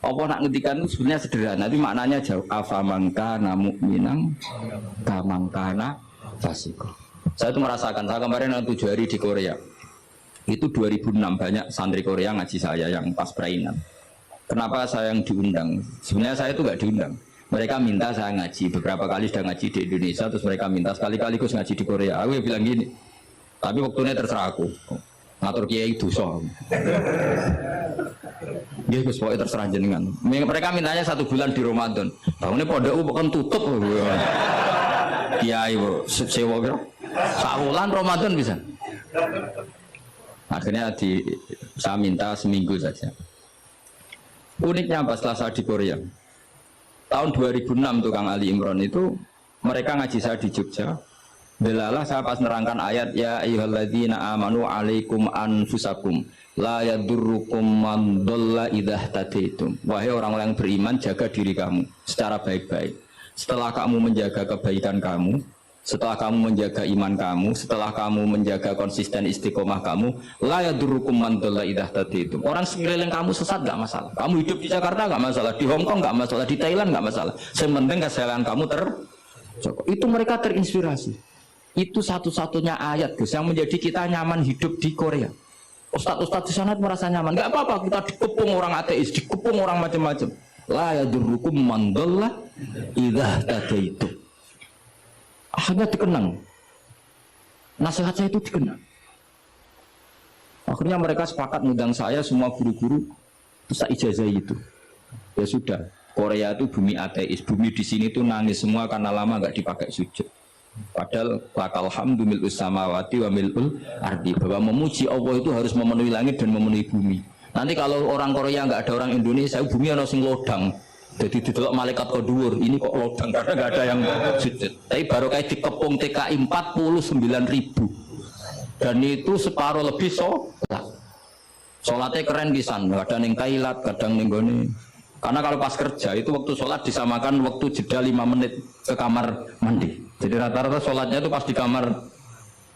apa nak ngendikan itu sebenarnya sederhana, tapi maknanya jauh. Afamangka namu minang kamangkana fasiko. Saya itu merasakan, saya kemarin 7 hari di Korea. Itu 2006 banyak santri Korea ngaji saya yang pas perainan. Kenapa saya yang diundang? Sebenarnya saya itu nggak diundang. Mereka minta saya ngaji. Beberapa kali sudah ngaji di Indonesia, terus mereka minta sekali-kali kus ngaji di Korea. Aku ya bilang gini, tapi waktunya terserah aku. Ngatur kiai dosa. Dia Gus pokoknya terserah jenengan. Mereka mintanya 1 bulan di Ramadan. Tahunnya pondok bukan tutup. Kiai bu, sewa kira. Sahulan Ramadan bisa. Akhirnya saya minta seminggu saja. Uniknya apa setelah saya di Korea? Tahun 2006 tuh Kang Ali Imron itu mereka ngaji saya di Jogja. Belalah saya pas nerangkan ayat ya ayyuhalladzina amanu alaikum anfusakum la yadurrukum man dhalla idza tadaitum. Wahai orang-orang yang beriman, jaga diri kamu secara baik-baik. Setelah kamu menjaga kebaikan kamu, setelah kamu menjaga iman kamu, setelah kamu menjaga konsisten istiqomah kamu, la yadurrukum man dhalla idza tadaitum. Orang sekeliling kamu sesat enggak masalah. Kamu hidup di Jakarta enggak masalah, di Hong Kong enggak masalah, di Thailand enggak masalah. Yang penting kesalahan kamu terjoko. Itu mereka terinspirasi. Itu satu-satunya ayat Gus yang menjadi kita nyaman hidup di Korea. Ustadz-ustadz di sana merasa nyaman. Enggak apa-apa kita dikepung orang ateis, dikepung orang macam-macam. La yadurrukum man dhalla idza tadaitum. Akhirnya dikenang. Nasihat saya itu dikenang. Akhirnya mereka sepakat ngundang saya semua guru-guru bisa ijazah itu. Ya sudah, Korea itu bumi ateis, bumi di sini tuh nangis semua karena lama nggak dipakai sujud. Padahal lakal hamdu mil'us samawati wa mil'ul ardi, bahwa memuji Allah itu harus memenuhi langit dan memenuhi bumi. Nanti kalau orang Korea nggak ada orang Indonesia, bumi ana sing lodang. Jadi didelok malaikat kok dhuwur, ini kok lodang karena nggak ada yang sujud. Tapi baru kayak dikepung TKI 49.000. Dan itu separuh lebih sholat. Sholatnya keren pisan, kadang ning Thailand, kadang ning gone. Karena kalau pas kerja itu waktu sholat disamakan waktu jeda 5 menit ke kamar mandi. Jadi rata-rata sholatnya itu pas di kamar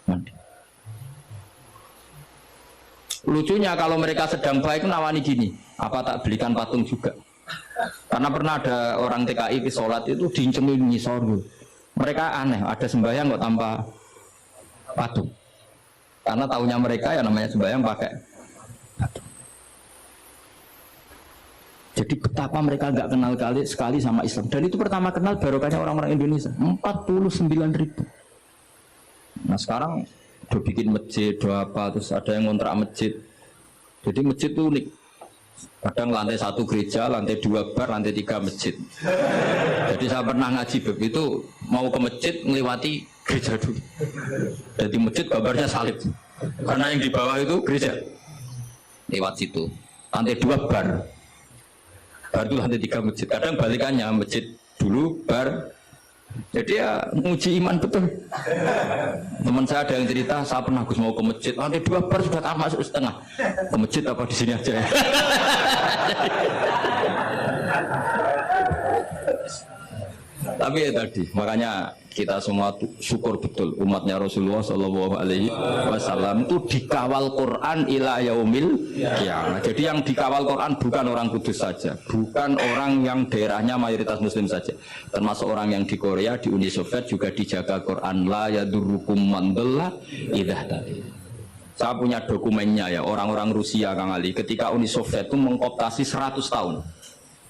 mandi. Lucunya kalau mereka sedang baik nawani gini, apa tak belikan patung juga? Karena pernah ada orang TKI ke sholat itu diincengin ngisor. Mereka aneh, ada sembahyang kok tanpa patung. Karena tahunya mereka ya namanya sembahyang pakai patung. Jadi betapa mereka nggak kenal sekali sama Islam. Dan itu pertama kenal barokahnya orang-orang Indonesia. 49.000. Nah sekarang udah bikin masjid, udah apa, terus ada yang ngontrak masjid. Jadi masjid itu unik. Kadang lantai 1 gereja, lantai 2 bar, lantai 3 masjid. Jadi saya pernah ngaji beb itu mau ke masjid melewati gereja dulu. Jadi masjid gambarnya salib. Karena yang di bawah itu gereja. Lewat situ. Lantai 2 bar. Bar itu lantai 3 masjid. Kadang balikannya masjid dulu bar. Jadi ya nguji iman betul. Teman saya ada yang cerita, saya pernah Gus mau ke masjid, lantai 2 bar sudah tak masuk setengah. Ke masjid apa di sini aja ya? Tapi ya tadi, makanya kita semua syukur betul umatnya Rasulullah Shallallahu Alaihi Wasallam itu dikawal Quran ila yaumil qiyamah. Jadi yang dikawal Quran bukan orang Kudus saja, bukan orang yang daerahnya mayoritas Muslim saja, termasuk orang yang di Korea, di Uni Soviet juga dijaga Quran. La yadurrukum man dhalla idza tadi. Saya punya dokumennya ya, orang-orang Rusia Kang Ali ketika Uni Soviet itu mengkooptasi 100 tahun.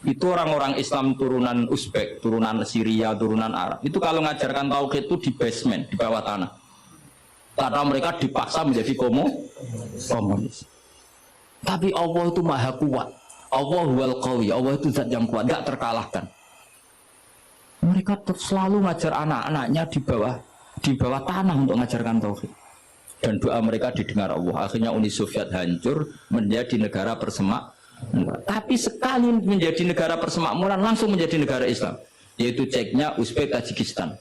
Itu orang-orang Islam turunan Uzbek, turunan Syria, turunan Arab. Itu kalau ngajarkan tauhid itu di basement, di bawah tanah. Karena mereka dipaksa menjadi komunis. Tapi Allah itu maha kuat. Allah huwal qawi, Allah itu zat yang kuat, gak terkalahkan. Mereka selalu ngajar anak-anaknya di bawah tanah untuk ngajarkan tauhid. Dan doa mereka didengar Allah. Akhirnya Uni Soviet hancur menjadi negara persemakmuran. Tapi sekali menjadi negara persemakmuran langsung menjadi negara Islam, yaitu Ceknya Uzbek Tajikistan.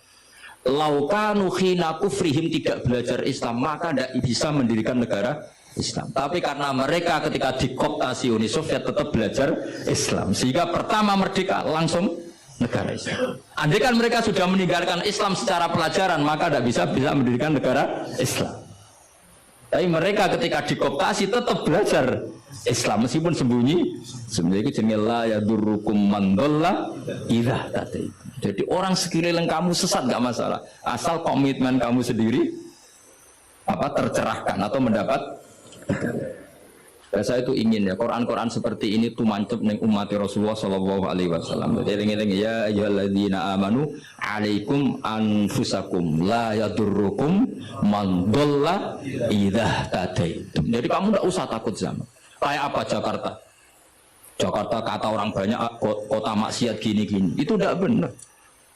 Laukanu khina kufrihim tidak belajar Islam maka tidak bisa mendirikan negara Islam. Tapi karena mereka ketika dikooptasi Uni Soviet tetap belajar Islam, sehingga pertama merdeka langsung negara Islam. Andai kan mereka sudah meninggalkan Islam secara pelajaran maka tidak bisa mendirikan negara Islam. Tapi mereka ketika dikooptasi tetap belajar Islam meskipun sembunyi. Sebenarnya itu jemilah ya durrukum mandollah idah tadi. Jadi orang sekeliling kamu sesat nggak masalah, asal komitmen kamu sendiri tercerahkan atau mendapat. Saya itu ingin ya Quran seperti ini tuh mantep neng umat Rasulullah Shallallahu Alaihi Wasallam. Jadi ingin ya ayyuhalladzina amanu alaikum anfusakum la yadurrukum man dhalla idza tadaitum. Jadi kamu tidak usah takut zaman. Kayak apa Jakarta? Jakarta kata orang banyak kota maksiat gini-gini. Itu tidak benar.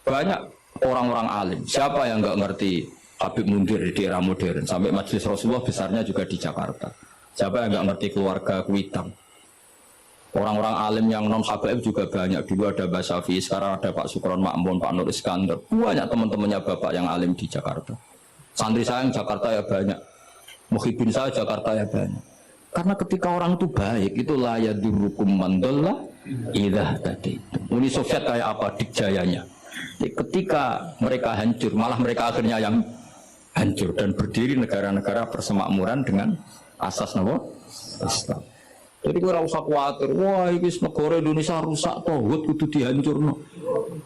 Banyak orang-orang alim. Siapa yang nggak ngerti Habib Mundir di era modern? Sampai Majelis Rasulullah besarnya juga di Jakarta. Siapa yang nggak ngerti keluarga Kuitang? Orang-orang alim yang non habaib juga banyak. Dulu ada Mbak Syafi'i, sekarang ada Pak Sukron Makmun, Pak Nur Iskandar. Banyak teman-temannya bapak yang alim di Jakarta. Santri saya yang Jakarta ya banyak. Muhyiddin saya Jakarta ya banyak. Karena ketika orang itu baik, itu la yadurrukum man dhalla idza tadaitum. Uni Soviet kayak apa dikjayanya? Ketika mereka hancur, malah mereka akhirnya yang hancur dan berdiri negara-negara persemakmuran dengan asas nama Islam. Jadi ora usah khawatir, wah ini negara Indonesia rusak tauhid kudu dihancurno.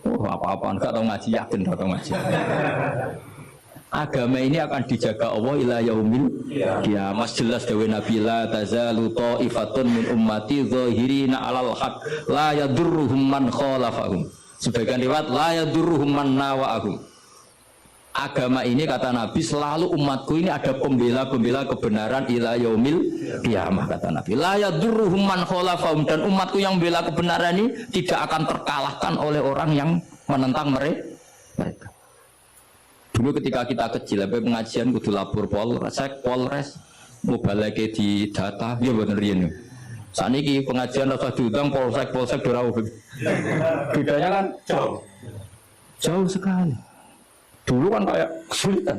Oh, apa-apaan gak tau ngaji, yakin gak tau ngaji. Agama ini akan dijaga Allah ila yaumil qiyamah. Jelas dewe Nabi la tazalu ta'ifatun min ummati zahirina 'alal haq la yadurruhum man khalafahum. Sebagian riwayat la yadurruhum man nawa'ahum. Agama ini kata Nabi selalu umatku ini ada pembela-pembela kebenaran ila yaumil qiyamah kata Nabi. La yadurruhum man khalafahum, dan umatku yang bela kebenaran ini tidak akan terkalahkan oleh orang yang menentang mereka. Dulu ketika kita kecil, pengajian kudu lapor Polres, mau balik di data, ya bener ini. Saat ini pengajian rasa diundang polsek dorau. Bedanya kan jauh sekali. Dulu kan kayak kesulitan.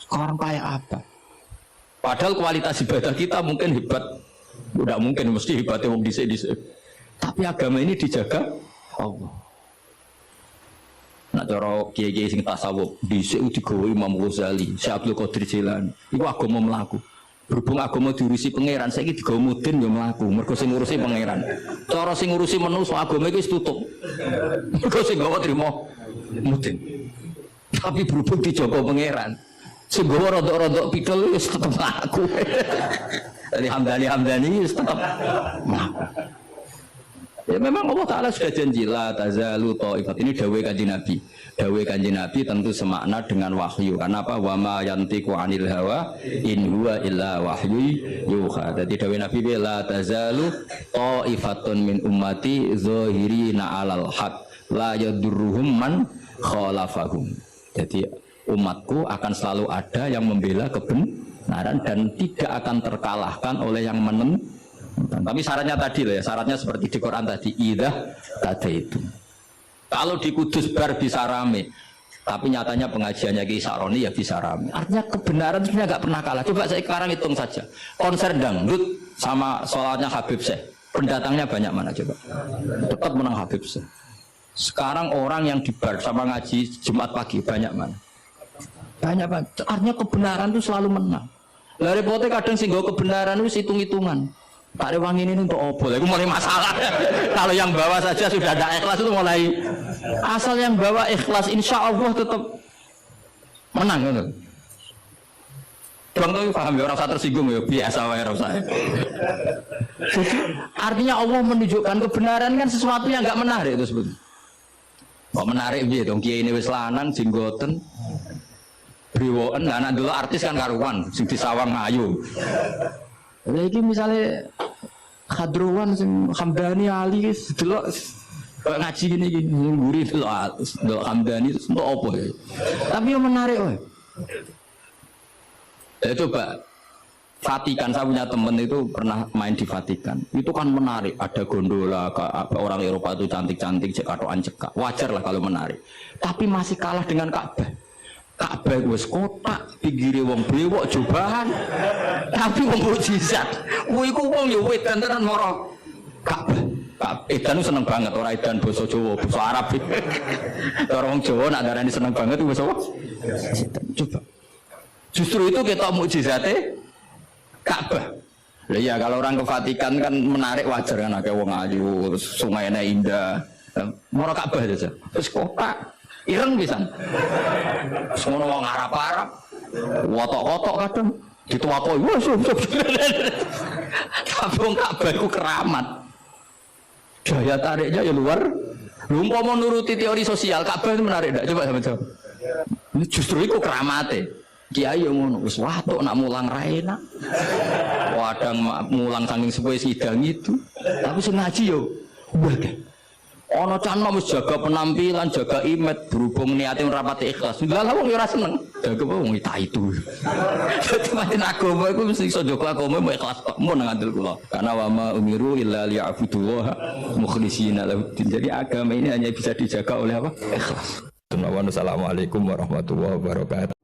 Sekarang kayak apa? Padahal kualitas ibadah kita mungkin hebat. Udah mungkin mesti hebatnya wong dhisik-dhisik. Tapi agama ini dijaga Allah. Nak cara kiai-kiai sing tasawuf dhisik digawe Imam Ghazali, Syekh Abdul Qadir Jilani. Iku agama mlaku. Berhubung agama diurusi pangeran, saiki digawe mudin ya mlaku. Mergo sing ngurusi pangeran. Cara sing ngurusi manusa agama iki wis tutup. Mergo sing gawa trimo mudin. Tapi berhubung dijaga pangeran, sing gawa rodok-rodok pidol wis tetep mlaku. Jadi Hamdani wis tetep mlaku. Ya memang Allah Ta'ala sudah janji la tazalu ta'ifat. Ini dawai kanjeng Nabi. Dawai kanjeng Nabi tentu semakna dengan wahyu. Karena apa? Wa ma yantiqu 'anil hawa in huwa illa wahyu yuha. Jadi dawai Nabi la tazalu ta'ifatun min ummati zahirina 'alal haq la yadurruhum man khalafahum. Jadi umatku akan selalu ada yang membela kebenaran dan tidak akan terkalahkan oleh yang menentang. Tapi syaratnya tadi loh ya, syaratnya seperti di Quran tadi, idah tadi itu. Kalau di Kudus bar bisa rame, tapi nyatanya pengajiannya Ki Saroni ya bisa rame. Artinya kebenaran sebenarnya nggak pernah kalah. Coba saya sekarang hitung saja, konser dangdut sama sholatnya Habib Syekh, pendatangnya banyak mana coba? Tetap menang Habib Syekh. Sekarang orang yang di bar sama ngaji Jumat pagi banyak mana? Banyak banget. Artinya kebenaran itu selalu menang. Lah repotnya kadang sih kebenaran itu hitung-hitungan. Tak ada wangi ini untuk opo, itu mulai masalah. Kalau yang bawa saja sudah ada ikhlas itu mulai. Asal yang bawa ikhlas, insya Allah tetap menang. Gitu. Bang tuh paham ya, orang saya tersinggung ya, biasa wae orang saya. Artinya Allah menunjukkan kebenaran kan sesuatu yang nggak menarik itu sebetulnya. Kok menarik biar dong kiai ini wis lanang jenggoten. Briwoen, anak dulu artis kan karuan, sing disawang ayu. Lagi misalnya Khadruwan, Hamdani, Ali, delok ngaji gini ngguri delok Hamdani itu untuk apa ya? Tapi yang menarik, itu Pak Vatikan, saya punya temen itu pernah main di Vatikan. Itu kan menarik, ada gondola, orang Eropa itu cantik-cantik, cekatoan cekak, wajar lah kalau menarik. Tapi masih kalah dengan Ka'bah. Ka'bah wis kotak, pinggire wong bewok cobahan. Tapi wong mukjizat. Kuwi iku wong yo wedan tenan moro Ka'bah. Edan seneng banget ora edan basa Jawa, basa Arab. Ora wong Jawa nak darani seneng banget basa apa? Coba. Justru itu kita mukjizate Ka'bah. Lah iya kalau orang ke Vatikan kan menarik wajar kan akeh wong ayu, sungainya indah. Moro Ka'bah aja. Terus kotak ireng pisan. Semono wong Arab-Arab. Wotok-wotok kadang dituwakoki. Wah, tapi wong Ka'bah iku keramat. Daya tariknya ya luar. Lu umpama nuruti teori sosial, Ka'bah itu menarik enggak? Coba sama jawab. Ini justru iku keramate. Kiai yang ngono wis watuk nak mulang ra enak. Wadang mulang saking sepuhe sidang itu. Tapi sing ngaji yo wae. Ana canom wis jaga penampilan, jaga image, berhubung niate rapati ikhlas. Lah wong yo ora seneng. Jaga wong itu. Dadi pancen agama iku mesti iso jaga agama mau ikhlas kok mun ngandel kula. Karena wa ma umiru illa liya'budullaha mukhlishina lahu. Jadi agama ini hanya bisa dijaga oleh apa? Ikhlas. Assalamualaikum warahmatullahi wabarakatuh.